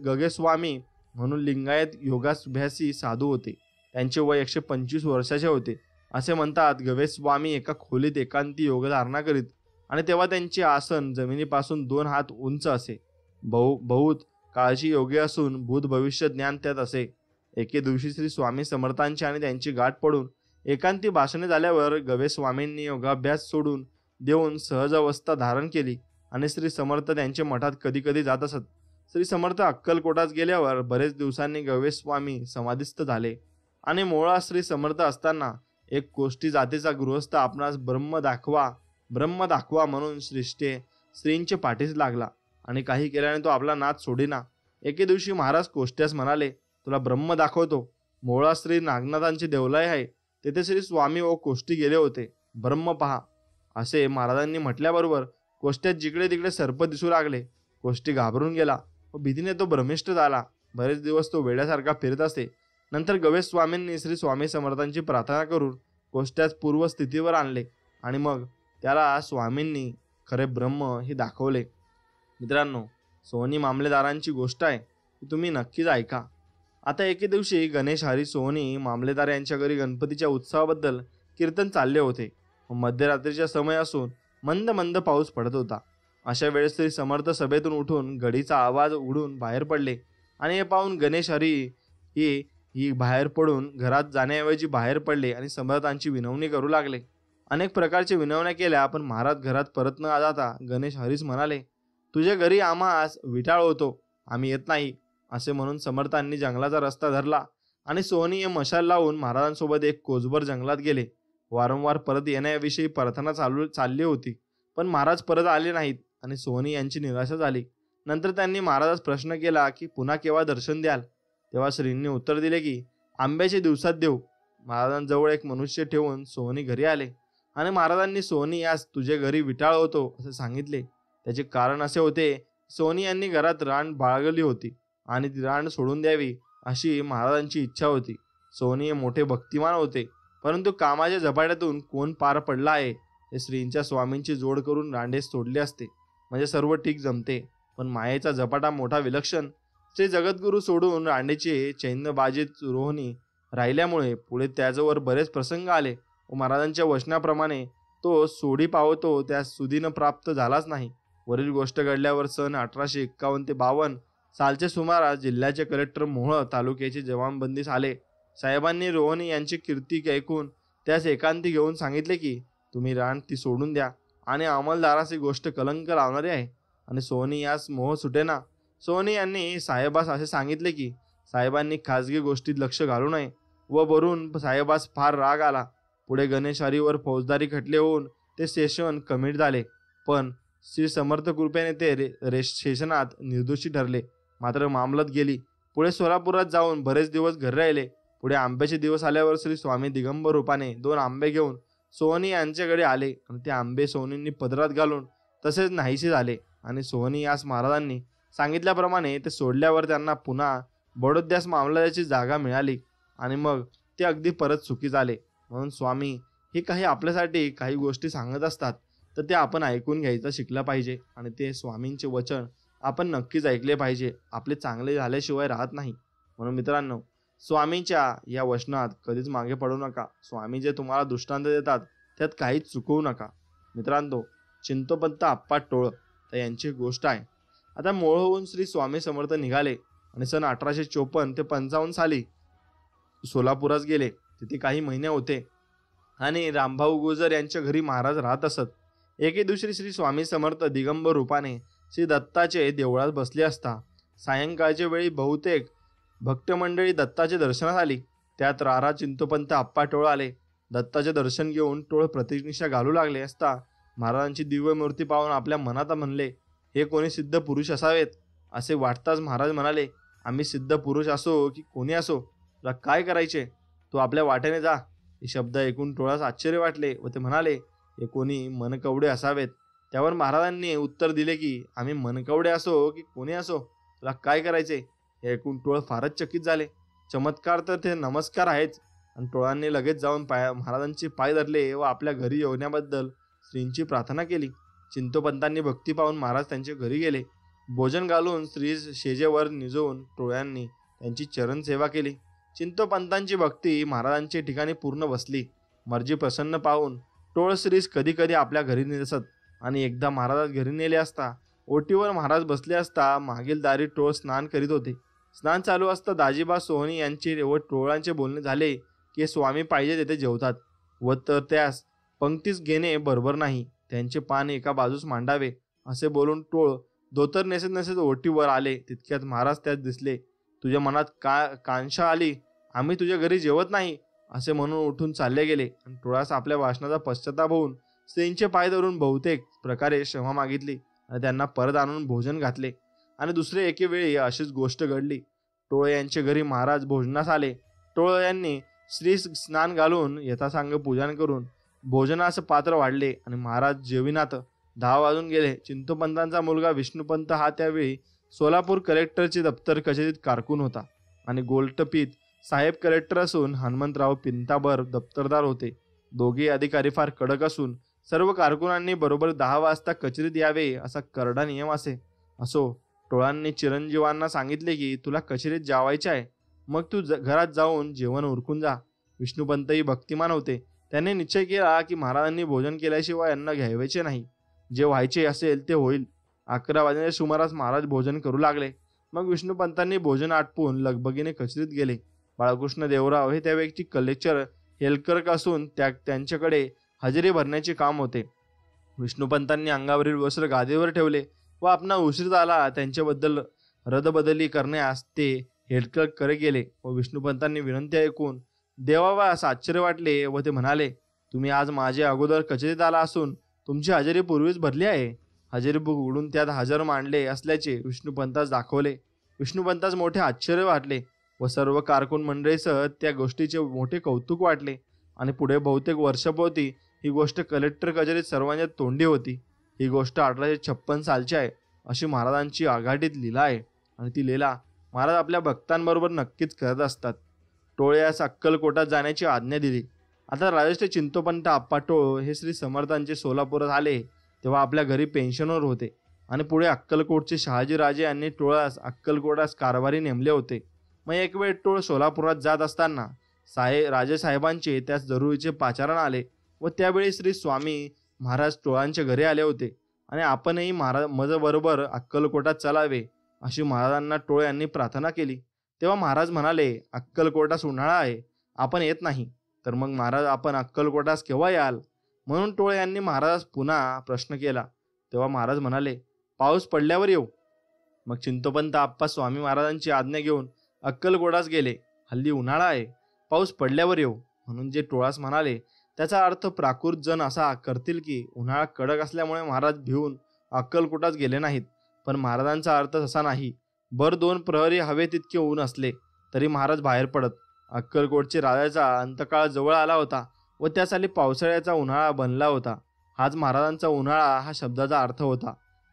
गगेस्वामी म्हणून लिंगायत योगाभ्यासी साधू होते. त्यांचे वय 125 वर्षाचे होते. असे म्हणतात, गवेस्वामी एका खोलीत एकांती योगधारणा करीत आणि तेव्हा त्यांचे आसन जमिनीपासून 2 हात उंच असे. बहुत काळजी योग्य असून भूत भविष्य ज्ञान त्यात असे. एके दिवशी श्री स्वामी समर्थांची आणि त्यांची गाठ पडून एकांती भाषणे झाल्यावर गवेस्वामींनी योगाभ्यास सोडून देऊन सहज अवस्था धारण केली आणि श्री समर्थ त्यांचे मठात कधी कधी जात असत. श्री समर्थ अक्कलकोटात गेल्यावर बरेच दिवसांनी गवेस्वामी समाधिस्थ झाले आणि मोळा श्री समर्थ असताना एक कोष्टी जातीचा गृहस्थ आपणास ब्रह्म दाखवा म्हणून श्रींचे पाठीस लागला आणि काही केल्याने तो आपला नाद सोडेना. एके दिवशी महाराज कोष्ट्यास म्हणाले, तुला ब्रह्म दाखवतो. मोळा श्री नागनाथांचे देवलाय आहे, तेथे श्री स्वामी व कोष्टी गेले होते. ब्रह्म पहा असे महाराजांनी म्हटल्याबरोबर कोष्ट्यात जिकडे तिकडे सर्प दिसू लागले. कोष्टी घाबरून गेला व भीतीने तो भ्रमिष्ट झाला. बरेच दिवस तो वेड्यासारखा फिरत असे. नंतर गवेश स्वामींनी श्री स्वामी समर्थांची प्रार्थना करून कोष्ट्यास पूर्वस्थितीवर आणले आणि मग त्याला स्वामींनी खरे ब्रह्म हे दाखवले. मित्रांनो, सोहनी मामलेदारांची गोष्ट आहे, ती तुम्ही नक्कीच ऐका. आता एके दिवशी गणेश हरी सोहनी मामलेदार यांच्या घरी गणपतीच्या उत्सवाबद्दल कीर्तन चालले होते. मध्यरात्रीचा समय असून मंद मंद पाऊस पडत होता. अशा वेळेस श्री समर्थ सभेतून उठून घडीचा आवाज उडून बाहेर पडले आणि हे पाहून गणेश हरी ही बाहेर पडून घरात जाण्याऐवजी बाहेर पडले आणि समर्थांची विनवणी करू लागले. अनेक प्रकारच्या विनवण्या केल्या, पण महाराज घरात परत न जाता गणेश हरीस म्हणाले, तुझ्या घरी आम्हास विटाळ होतो, आम्ही येत नाही. असे म्हणून समर्थांनी जंगलाचा रस्ता धरला आणि सोहनी हे मशाल लावून महाराजांसोबत एक कोसभर जंगलात गेले. वारंवार परत येण्याविषयी प्रार्थना चालली होती, पण महाराज परत आले नाहीत आणि सोहनी यांची निराशा झाली. नंतर त्यांनी महाराजास प्रश्न केला की पुन्हा केव्हा दर्शन द्याल. तेव्हा श्रींनी उत्तर दिले की आंब्याच्या दिवसात देऊ. महाराजांजवळ एक मनुष्य ठेवून सोहनी घरी आले आणि महाराजांनी सोहनी यास तुझे घरी विटाळ होतो असे सांगितले. त्याचे कारण असे होते, सोहनी यांनी घरात रान बाळगली होती आणि ती रान सोडून द्यावी अशी महाराजांची इच्छा होती. सोहनी हे मोठे भक्तिमान होते, परंतु कामाच्या झपाट्यातून कोण पार पडला आहे हे श्रींच्या स्वामींची जोड करून रांडेस सोडले असते म्हणजे सर्व ठीक जमते. पण मायेचा झपाटा मोठा विलक्षण. श्री जगद्गुरू सोडून रांडेचे चैन्यबाजीत रोहिणी राहिल्यामुळे पुढे त्याच्यावर बरेच प्रसंग आले व महाराजांच्या वचनाप्रमाणे तो सोडी पावतो त्या सुदीनं प्राप्त झालाच नाही. वरील गोष्ट घडल्यावर सन 1851 ते 52 सालच्या सुमारास जिल्ह्याचे कलेक्टर मोहोळ तालुक्याचे जवानबंदीस आले. साहेबांनी रोहिणी यांची कीर्ती ऐकून त्यास एकांती घेऊन सांगितले की तुम्ही रान ती सोडून द्या आणि अंमलदारास ही गोष्ट कलंक लावणारी आहे. आणि सोहनी यास मोह सुटेना. सोहनी यांनी साहेबास असे सांगितले की साहेबांनी खाजगी गोष्टीत लक्ष घालू नये व वरून साहेबास फार राग आला. पुढे गणेश हरीवर फौजदारी खटले होऊन ते सेशन कमिट झाले, पण श्री समर्थ कृपेने ते सेशनात निर्दोषी ठरले. मात्र मामलत गेली. पुढे सोलापुरात जाऊन बरेच दिवस घरी राहिले. पुढे आंब्याचे दिवस आल्यावर श्री स्वामी दिगंबर रूपाने 2 आंबे घेऊन सोहनी यांच्याकडे आले आणि ते आंबे सोहनींनी पदरात घालून तसेच नाहीसे झाले आणि सोहनी यास महाराजांनी सांगितल्याप्रमाणे ते सोडल्यावर त्यांना पुन्हा बडोद्यास मामलताची जागा मिळाली आणि मग ते अगदी परत सुखी झाले. म्हणून स्वामी हे काही आपल्यासाठी काही गोष्टी सांगत असतात तर ते आपण ऐकून घ्यायचं शिकलं पाहिजे आणि ते स्वामींचे वचन आपण नक्कीच ऐकले पाहिजे. आपले चांगले झाल्याशिवाय राहत नाही. म्हणून मित्रांनो, स्वामींच्या या वचनात कधीच मागे पडू नका. स्वामी जे तुम्हाला दृष्टांत देतात त्यात काहीच चुकवू नका. मित्रांनो, चिंतोपंत आप्पा टोळ तर यांची गोष्ट आहे. आता मोहोळहून श्री स्वामी समर्थ निघाले आणि सन 1854 ते 55 साली सोलापुरात गेले. तिथे काही महिने होते आणि रामभाऊ गुजर यांच्या घरी महाराज राहत असत. एके दिवशी श्री स्वामी समर्थ दिगंबर रूपाने श्री दत्ताचे देवळात बसले असता सायंकाळच्या वेळी बहुतेक भक्तमंडळी दत्ताचे दर्शनास आली. त्यात रारा चिंतोपंत आप्पा टोळ आले. दत्ताचे दर्शन घेऊन टोळ प्रतिनिष्ठा घालू लागले असता महाराजांची दिव्य मूर्ती पाहून आपल्या मनात म्हणले, हे कोणी सिद्ध पुरुष असावेत. असे वाटताच महाराज म्हणाले, आम्ही सिद्ध पुरुष असो की कोणी असो, तुला काय करायचे, तू आपल्या वाटेने जा. हे शब्द ऐकून टोळास आश्चर्य वाटले व ते म्हणाले, हे कोणी मनकवडे असावेत. त्यावर महाराजांनी उत्तर दिले की आम्ही मनकवडे असो की कोणी असो, तुला काय करायचे. हे ऐकून टोळ फारच चकित झाले. चमत्कार तर ते नमस्कार आहेच. आणि टोळांनी लगेच जाऊन महाराजांचे पाय धरले व आपल्या घरी येण्याबद्दल श्रींची प्रार्थना केली. चिंतोपंतांनी भक्ती पाहून महाराज त्यांच्या घरी गेले. भोजन घालून श्री शेजेवर निजवून टोळ्यांनी त्यांची चरण सेवा केली. चिंतोपंतांची भक्ती महाराजांच्या ठिकाणी पूर्ण बसली. मर्जी प्रसन्न पाहून टोळ श्रीस कधी कधी आपल्या घरी निसत आणि एकदा महाराज घरी नेले असता ओटीवर महाराज बसले असता मागील दारी टोळ स्नान करीत होते. स्नान चालू असता दाजीबा सोहनी यांचे व टोळांचे बोलणे झाले की स्वामी पाहिजे तेथे जेवतात व तर त्यास पंक्तीस घेणे बरोबर नाही, त्यांचे पान एका बाजूस मांडावे असे बोलून टोळ धोतर नेसत नेसत ओटीवर आले. तितक्यात महाराज त्यात दिसले. तुझ्या मनात कांक्षा आली, आम्ही तुझ्या घरी जेवत नाही असे म्हणून उठून चालले गेले. आणि टोळास आपल्या भाषणाचा पश्चाताप होऊन श्रींचे पाय धरून बहुतेक प्रकारे क्षमा मागितली आणि त्यांना परत आणून भोजन घातले. आणि दुसरे एके वेळी अशीच गोष्ट घडली. टोळ यांच्या घरी महाराज भोजनास आले. टोळ यांनी श्री स्नान घालून यथासांग पूजन करून भोजनास पात्र वाढले आणि महाराज जेविनात 10 वाजून गेले. चिंतोपंतांचा मुलगा विष्णुपंत हा त्यावेळी सोलापूर कलेक्टरचे दप्तर कचेरीत कारकून होता आणि गोलटपीत साहेब कलेक्टर असून हनुमंतराव पिंताबर दप्तरदार होते. दोघे अधिकारी फार कडक असून सर्व कारकुनांनी बरोबर 10 वाजता कचेरीत यावे असा करडा नियम असो. टोळांनी चिरंजीवांना सांगितले की तुला कचेरीत जावायचे आहे, मग तू घरात जाऊन जेवण उरकून जा. विष्णुपंतही भक्तिमान होते. त्यांनी निश्चय केला की महाराजांनी भोजन केल्याशिवाय अन्न घ्यायचे नाही. जे व्हायचे असेल ते होईल. 11 वाजण्याच्या सुमारास महाराज भोजन करू लागले. मग विष्णुपंतांनी भोजन आटपून लगबगीने कचेरीत गेले. बाळकृष्ण देवराव हे त्या व्यक्ती कलेक्टर हेलकर्क असून त्यांच्याकडे हजेरी भरण्याचे काम होते. विष्णुपंतांनी अंगावरील वस्त्र गादीवर ठेवले व आपला उशीर झाला त्यांच्याबद्दल रदबदली करण्यास ते हेलकर्ककडे गेले व विष्णुपंतांनी विनंती ऐकून देवावास आश्चर्य वाटले व ते म्हणाले, तुम्ही आज माझ्या अगोदर कचेरीत आला असून तुमची हजेरी पूर्वीच भरली आहे. हजेरी बुक उघडून त्यात हजर मांडले असल्याचे विष्णुपंतास दाखवले. विष्णुपंतास मोठे आश्चर्य वाटले व सर्व कारकून मंडळीसह त्या गोष्टीचे मोठे कौतुक वाटले. आणि पुढे बहुतेक वर्षापोती ही गोष्ट कलेक्टर कचेरीत सर्वांच्या तोंडी होती. ही गोष्ट 1856 सालची आहे अशी महाराजांची आघाडीत लीला आहे आणि ती लीला महाराज आपल्या भक्तांबरोबर नक्कीच करत असतात. टोळ यास अक्कलकोटात जाण्याची आज्ञा दिली. आता राजश्री चिंतोपंत आप्पा टोळ हे श्री समर्थांचे सोलापुरात आले तेव्हा आपल्या घरी पेन्शनवर होते आणि पुढे अक्कलकोटचे शहाजीराजे यांनी टोळास अक्कलकोटास कारभारी नेमले होते. मग एक वेळ टोळ सोलापुरात जात असताना राजेसाहेबांचे त्यास जरुरीचे पाचारण आले व त्यावेळी श्री स्वामी महाराज टोळांच्या घरी आले होते आणि आपणही माझ्याबरोबर अक्कलकोटात चलावे अशी महाराजांना टोळ यांनी प्रार्थना केली. तेव्हा महाराज म्हणाले, अक्कलकोटास उन्हाळा आहे, आपण येत नाही. तर मग महाराज आपण अक्कलकोटास केव्हा याल. म्हणून टोळ यांनी महाराजास पुन्हा प्रश्न केला. तेव्हा महाराज म्हणाले, पाऊस पडल्यावर येऊ. मग चिंतोपंत आप्पा स्वामी महाराजांची आज्ञा घेऊन अक्कलकोटास गेले. हल्ली उन्हाळा आहे, पाऊस पडल्यावर येऊ. म्हणून जे टोळास म्हणाले त्याचा अर्थ प्राकृत जण असा करतील की उन्हाळा कडक असल्यामुळे महाराज भिवून अक्कलकोटास गेले नाहीत. पण महाराजांचा अर्थ तसा नाही. 2 प्रहरी हवे तितके ऊन असले तरी महाराज बाहेर पडत. अक्कलकोटचे राजाचा अंतकाळ जवळ आला होता व त्यासाठी पावसाळ्याचा उन्हाळा बनला होता. हाच महाराजांचा उन्हाळा हा शब्दाचा अर्थ होता.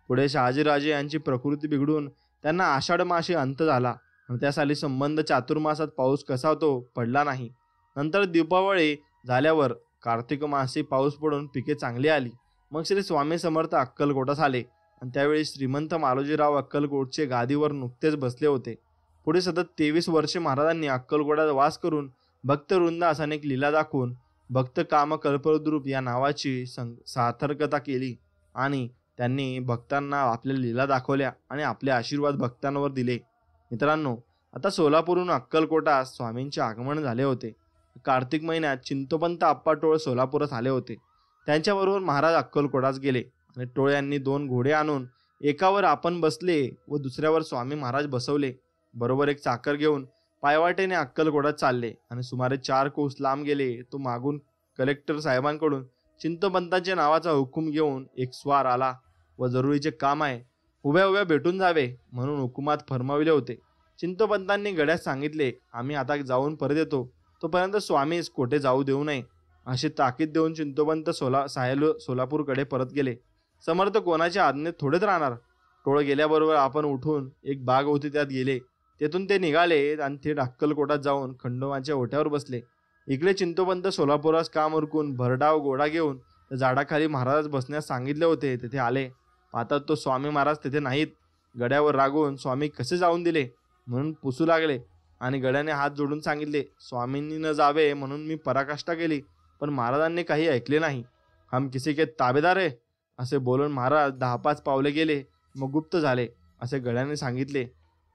पुढे शहाजीराजे यांची प्रकृती बिघडून त्यांना आषाढ मासी अंत झाला आणि त्यासाठी संबंध चातुर्मासात पाऊस कसा तो पडला नाही. नंतर दीपावळी झाल्यावर कार्तिक मासी पाऊस पडून पिके चांगली आली. मग श्री स्वामी समर्थ अक्कलकोटास आले आणि त्यावेळी श्रीमंत मालोजीराव अक्कलकोटचे गादीवर नुकतेच बसले होते. पुढे सतत 23 वर्षे महाराजांनी अक्कलकोटात वास करून भक्तवृंदास अनेक लीला दाखवून भक्त काम कल्पद्रूप या नावाची सार्थकता केली आणि त्यांनी भक्तांना आपल्या लीला दाखवल्या आणि आपले आशीर्वाद भक्तांवर दिले. मित्रांनो, आता सोलापूरहून अक्कलकोटास स्वामींचे आगमन झाले होते. कार्तिक महिन्यात चिंतोपंत आप्पा टोळ सोलापुरात आले होते. त्यांच्याबरोबर महाराज अक्कलकोटास गेले आणि टोळ यांनी 2 घोडे आणून एकावर आपण बसले व दुसऱ्यावर स्वामी महाराज बसवले. बरोबर एक चाकर घेऊन पायवाटेने अक्कलकोटात चालले आणि सुमारे 4 कोस लांब गेले. तो मागून कलेक्टर साहेबांकडून चिंतोपंतांच्या नावाचा हुकूम घेऊन एक स्वार आला व जरुरीचे काम आहे, उभ्या उभ्या भेटून जावे म्हणून हुकुमात फरमाविले होते. चिंतोपंतांनी गड्यास सांगितले, आम्ही आता जाऊन परत येतो, तोपर्यंत स्वामीस कोठे जाऊ देऊ नये अशी ताकीद देऊन चिंतोपंत सोलापूरकडे परत गेले. समर्थ कोणाच्या आज्ञेत थोडेच राहणार. टोळ गेल्याबरोबर आपण उठून एक बाग होती त्यात गेले. तेथून ते निघाले आणि थेट अक्कलकोटात जाऊन खंडोबाच्या ओट्यावर बसले. इकडे चिंतोपंत सोलापुरास काम उरकून भरडाव घोडा घेऊन झाडाखाली महाराज बसण्यास सांगितले होते तेथे आले. पाहतात तो स्वामी महाराज तेथे नाहीत. गड्यावर रागून स्वामी कसे जाऊन दिले म्हणून पुसू लागले आणि गड्याने हात जोडून सांगितले, स्वामींनी न जावे म्हणून मी पराकाष्ठा केली, पण महाराजांनी काही ऐकले नाही. हम किसी के ताबेदार आहे असे बोलून महाराज 10-5 पावले गेले, मग गुप्त झाले असे गड्याने सांगितले.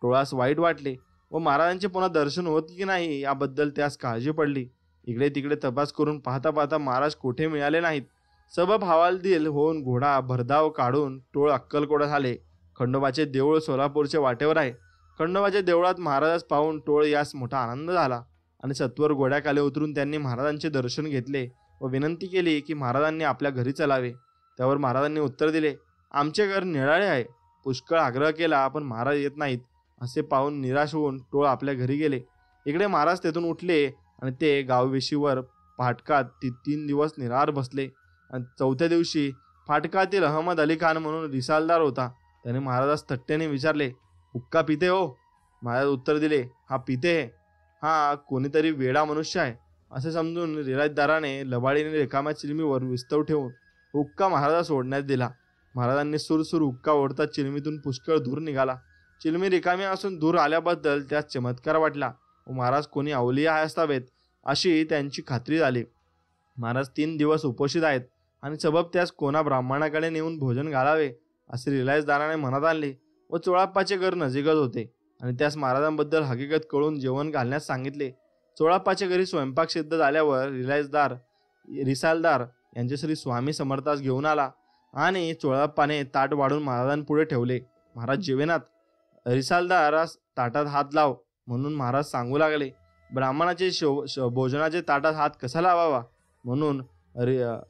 टोळास वाईट वाटले व महाराजांचे पुन्हा दर्शन होत की नाही याबद्दल त्यास काळजी पडली. इकडे तिकडे तपास करून पाहता पाहता महाराज कोठे मिळाले नाहीत. सबब हवालदिल होऊन घोडा भरधाव काढून टोळ अक्कलकोटात आले. खंडोबाचे देऊळ सोलापूरच्या वाटेवर आहे. खंडोबाच्या देवळात महाराजास पाहून टोळ यास मोठा आनंद झाला आणि सत्वर घोड्याखाली उतरून त्यांनी महाराजांचे दर्शन घेतले व विनंती केली की महाराजांनी आपल्या घरी चलावे. त्यावर महाराजांनी उत्तर दिले, आमचे घर निराळे आहे. पुष्कळ आग्रह केला पण महाराज येत नाहीत. असे पाहून निराश होऊन टोळ आपल्या घरी गेले. इकडे महाराज तेथून उठले आणि ते गाववेशीवर फाटकात 3 दिवस निराहार बसले. आणि 4थ्या दिवशी फाटकातील अहमद अली खान म्हणून रिसालदार होता. त्याने महाराजास थट्टेने विचारले, हुक्का पिते हो? महाराज उत्तर दिले, हा पिते है. हा कोणीतरी वेडा मनुष्य आहे असे समजून रिराजदाराने लबाडीने रिकाम्या चिलमीवर विस्तव ठेवून हुक्का महाराजास सोडण्यास दिला. महाराजांनी सुरसुर हुक्का ओढता चिलमीतून पुष्कळ धूर निघाला. चिलमी रिकामी असून धूर आल्याबद्दल त्यास चमत्कार वाटला व महाराज कोणी अवलिया असावेत अशी त्यांची खात्री झाली. महाराज 3 दिवस उपोषित आहेत आणि सबब त्यास कोणा ब्राह्मणाकडे नेऊन भोजन घालावे असे रिलायजदाराने मनात आणले व चोळाप्पाचे घर नजीकच होते आणि त्यास महाराजांबद्दल हकीकत कळून जेवण घालण्यास सांगितले. चोळाप्पाच्या घरी स्वयंपाक सिद्ध झाल्यावर रिसालदार यांचे श्री स्वामी समर्थास घेऊन आला आणि चोळाप्पाने ताट वाढून महाराजांपुढे ठेवले. महाराज जेवेनात. रिसालदारास ताटात हात लाव म्हणून महाराज सांगू लागले. ब्राह्मणाचे भोजनाचे ताटात हात कसा लावावा म्हणून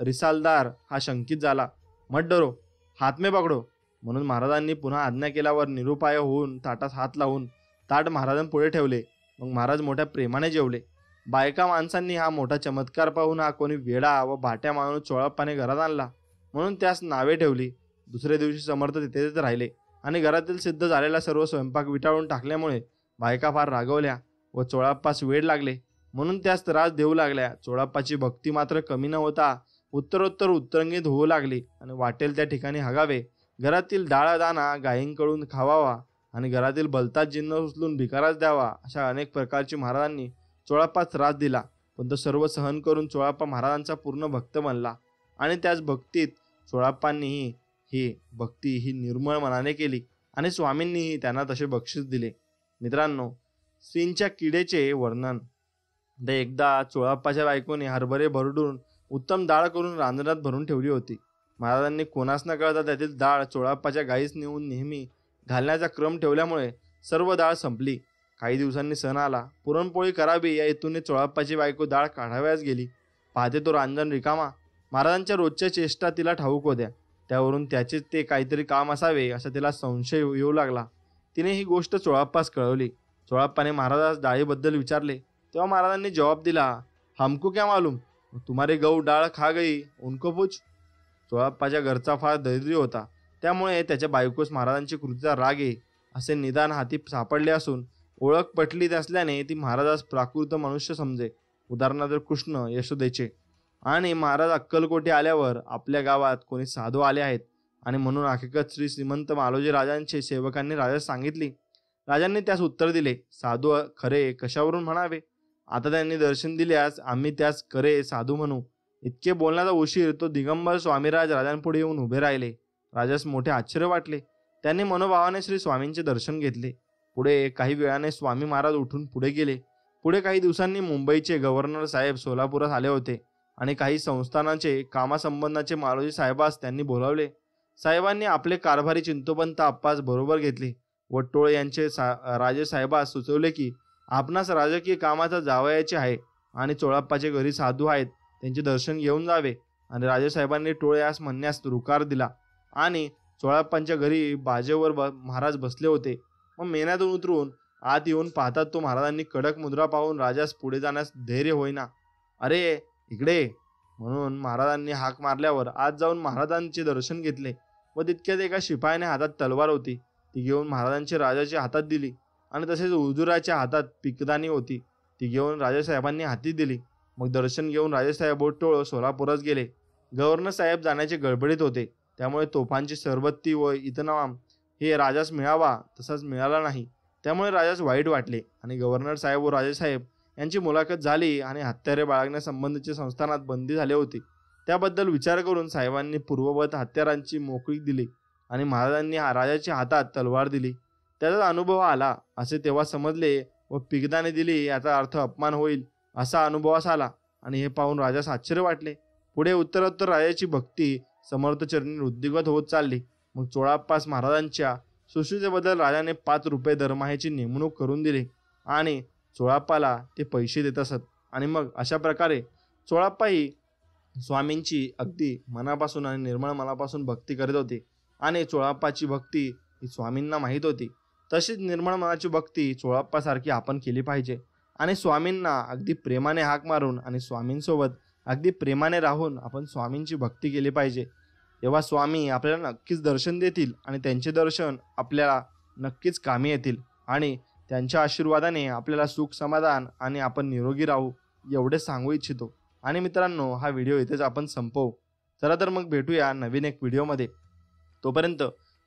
रिसालदार हा शंकित झाला. मत डरो, हात में पकडो म्हणून महाराजांनी पुन्हा आज्ञा केल्यावर निरुपाय होऊन ताटात हात लावून ताट महाराजांपुढे ठेवले. मग महाराज मोठ्या प्रेमाने जेवले. बायका माणसांनी हा मोठा चमत्कार पाहून हा कोणी वेडा व भाट्या माणूस चोळाप्पाने घरात आणला म्हणून त्यास नावे ठेवली. दुसऱ्या दिवशी समर्थ तिथेच राहिले आणि घरातील सिद्ध झालेला सर्व स्वयंपाक विटाळून टाकल्यामुळे बायका फार रागवल्या व चोळाप्पास वेड लागले म्हणून त्यास त्रास देऊ लागल्या. चोळाप्पाची भक्ती मात्र कमी न होता उत्तरोत्तर उत्तरंगित होऊ लागली आणि वाटेल त्या ठिकाणी हगावे, घरातील डाळ दाणा गायींकडून खावावा आणि घरातील भलताच जिन्नस उचलून भिकारास द्यावा अशा अनेक प्रकारची महाराजांनी चोळाप्पास त्रास दिला. पण तो सर्व सहन करून चोळाप्पा महाराजांचा पूर्ण भक्त बनला आणि त्याच भक्तीत चोळाप्पांनीही ही भक्ती ही निर्मळ मनाने केली आणि स्वामींनीही त्यांना तसे बक्षीस दिले. मित्रांनो, श्रींच्या किडेचे वर्णन. एकदा चोळाप्पाच्या बायकोने हरभरे भरडून उत्तम डाळ करून रांजणात भरून ठेवली होती. महाराजांनी कोणास न कळता त्यातील डाळ चोळाप्पाच्या गाईस नेऊन नेहमी घालण्याचा क्रम ठेवल्यामुळे सर्व डाळ संपली. काही दिवसांनी सण आला. पुरणपोळी करावी या हेतूने चोळाप्पाची बायको डाळ काढाव्यास गेली. पाहते तो रांजण रिकामा. महाराजांच्या रोजच्या चेष्टा तिला ठाऊक होत्या. त्यावरून त्याचेच ते काहीतरी काम असावे असा तिला संशय येऊ लागला. तिने ही गोष्ट चोळाप्पास कळवली. चोळाप्पाने महाराजास डाळीबद्दल विचारले तेव्हा महाराजांनी जवाब दिला, हमको क्या मालूम, तुम्हारे गऊ डाळ खा गई, उनको पूछ. चोळाप्पाच्या घरचा फार दरिद्री होता. त्यामुळे त्याच्या बायकोस महाराजांची कृतीचा राग आहे असे निदान हाती सापडले असून ओळख पटली असल्याने ती महाराजास प्राकृत मनुष्य समजे, उदाहरणार्थ कृष्ण यशोदेचे. आणि महाराज अक्कलकोटे आल्यावर आपल्या गावात कोणी साधू आले आहेत आणि म्हणून हकीकत श्री श्रीमंत मालोजी राजांचे सेवकांनी राजास सांगितली. राजांनी त्यास उत्तर दिले, साधू खरे कशावरून म्हणावे. आता त्यांनी दर्शन दिल्यास आम्ही त्यास खरे साधू म्हणू. इतके बोलण्याचा उशीर तो दिगंबर स्वामीराज राजांपुढे येऊन उभे राहिले. राजास मोठे आश्चर्य वाटले. त्यांनी मनोभावाने श्री स्वामींचे दर्शन घेतले. पुढे काही वेळाने स्वामी महाराज उठून पुढे गेले. पुढे काही दिवसांनी मुंबईचे गव्हर्नर साहेब सोलापुरात आले होते आणि काही संस्थानाचे कामासंबंधाचे मालोजी साहेबास त्यांनी बोलावले. साहेबांनी आपले कारभारी चिंतोपंत आप्पास बरोबर घेतले व टोळ यांचे राजे साहेबास सुचवले की आपणास राजकीय कामाचा जावयाचे आहे आणि चोळाप्पाचे घरी साधू आहेत, त्यांचे दर्शन घेऊन जावे. आणि राजेसाहेबांनी टोळ यास म्हणण्यास रुकार दिला आणि चोळाप्पांच्या घरी बाजेवर महाराज बसले होते. मग मेन्यातून उतरून आत येऊन पाहतात तो महाराजांनी कडक मुद्रा पाहून राजास पुढे जाण्यास धैर्य होईना. अरे इकडे म्हणून महाराजांनी हाक मारल्यावर आत जाऊन महाराजांचे दर्शन घेतले व तितक्यात एका शिपायाने हातात तलवार होती, ती घेऊन महाराजांची राजाच्या हातात दिली आणि तसेच हुजुराच्या हातात पिकदानी होती, ती घेऊन राजेसाहेबांनी हाती दिली. मग दर्शन घेऊन राजेसाहेब व टोळ सोलापूरच गेले. गव्हर्नर साहेब जाण्याचे गडबडीत होते, त्यामुळे तोफांची सरबत्ती व इतनाम हे राजास मिळावा तसाच मिळाला नाही. त्यामुळे राजास वाईट वाटले आणि गव्हर्नर साहेब व राजेसाहेब यांची मुलाखत झाली आणि हत्यारे बाळगण्यासंबंधीच्या संस्थानात बंदी झाले होते. त्याबद्दल विचार करून साहेबांनी पूर्ववत हत्यारांची मोकळीक दिली आणि महाराजांनी राजाच्या हातात तलवार दिली. त्याचा अनुभव आला असे तेव्हा समजले व पिकदाने दिली याचा अर्थ अपमान होईल असा अनुभवास आला आणि हे पाहून राजास आश्चर्य वाटले. पुढे उत्तरोत्तर राजाची भक्ती समर्थचरणी वृद्धिगत होत चालली. मग चोळाप्पास महाराजांच्या सुश्रुतेबद्दल राजाने 5 रुपये दरमहाची नेमणूक करून दिली आणि चोळाप्पाला ते पैसे देत असत. आणि मग अशा प्रकारे चोळाप्पाही स्वामींची अगदी मनापासून आणि निर्मळ मनापासून भक्ती करीत होते आणि चोळाप्पाची भक्ती ही स्वामींना माहीत होती. तशीच निर्मळ मनाची भक्ती चोळाप्पासारखी आपण केली पाहिजे आणि स्वामींना अगदी प्रेमाने हाक मारून आणि स्वामींसोबत अगदी प्रेमाने राहून आपण स्वामींची भक्ती केली पाहिजे. तेव्हा स्वामी आपल्याला नक्कीच दर्शन देतील आणि त्यांचे दर्शन आपल्याला नक्कीच कामी येतील आणि त्यांच्या आशीर्वादाने आपल्याला सुख समाधान आणि आपण निरोगी राहू एवढे सांगू इच्छितो. आणि मित्रांनो, हा व्हिडिओ इथेच आपण संपवू. चला तर मग भेटूया नवीन एक व्हिडिओमध्ये. तोपर्यंत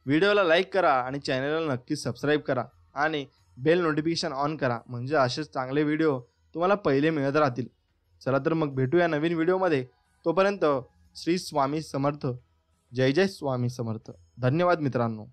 व्हिडिओला लाईक करा आणि चॅनलला नक्कीच सबस्क्राईब करा आणि बेल नोटिफिकेशन ऑन करा, म्हणजे असेच चांगले व्हिडिओ तुम्हाला पहिले मिळत राहतील. चला तर मग भेटूया नवीन व्हिडिओमध्ये. तोपर्यंत श्री स्वामी समर्थ. जय जय स्वामी समर्थ. धन्यवाद मित्रांनो.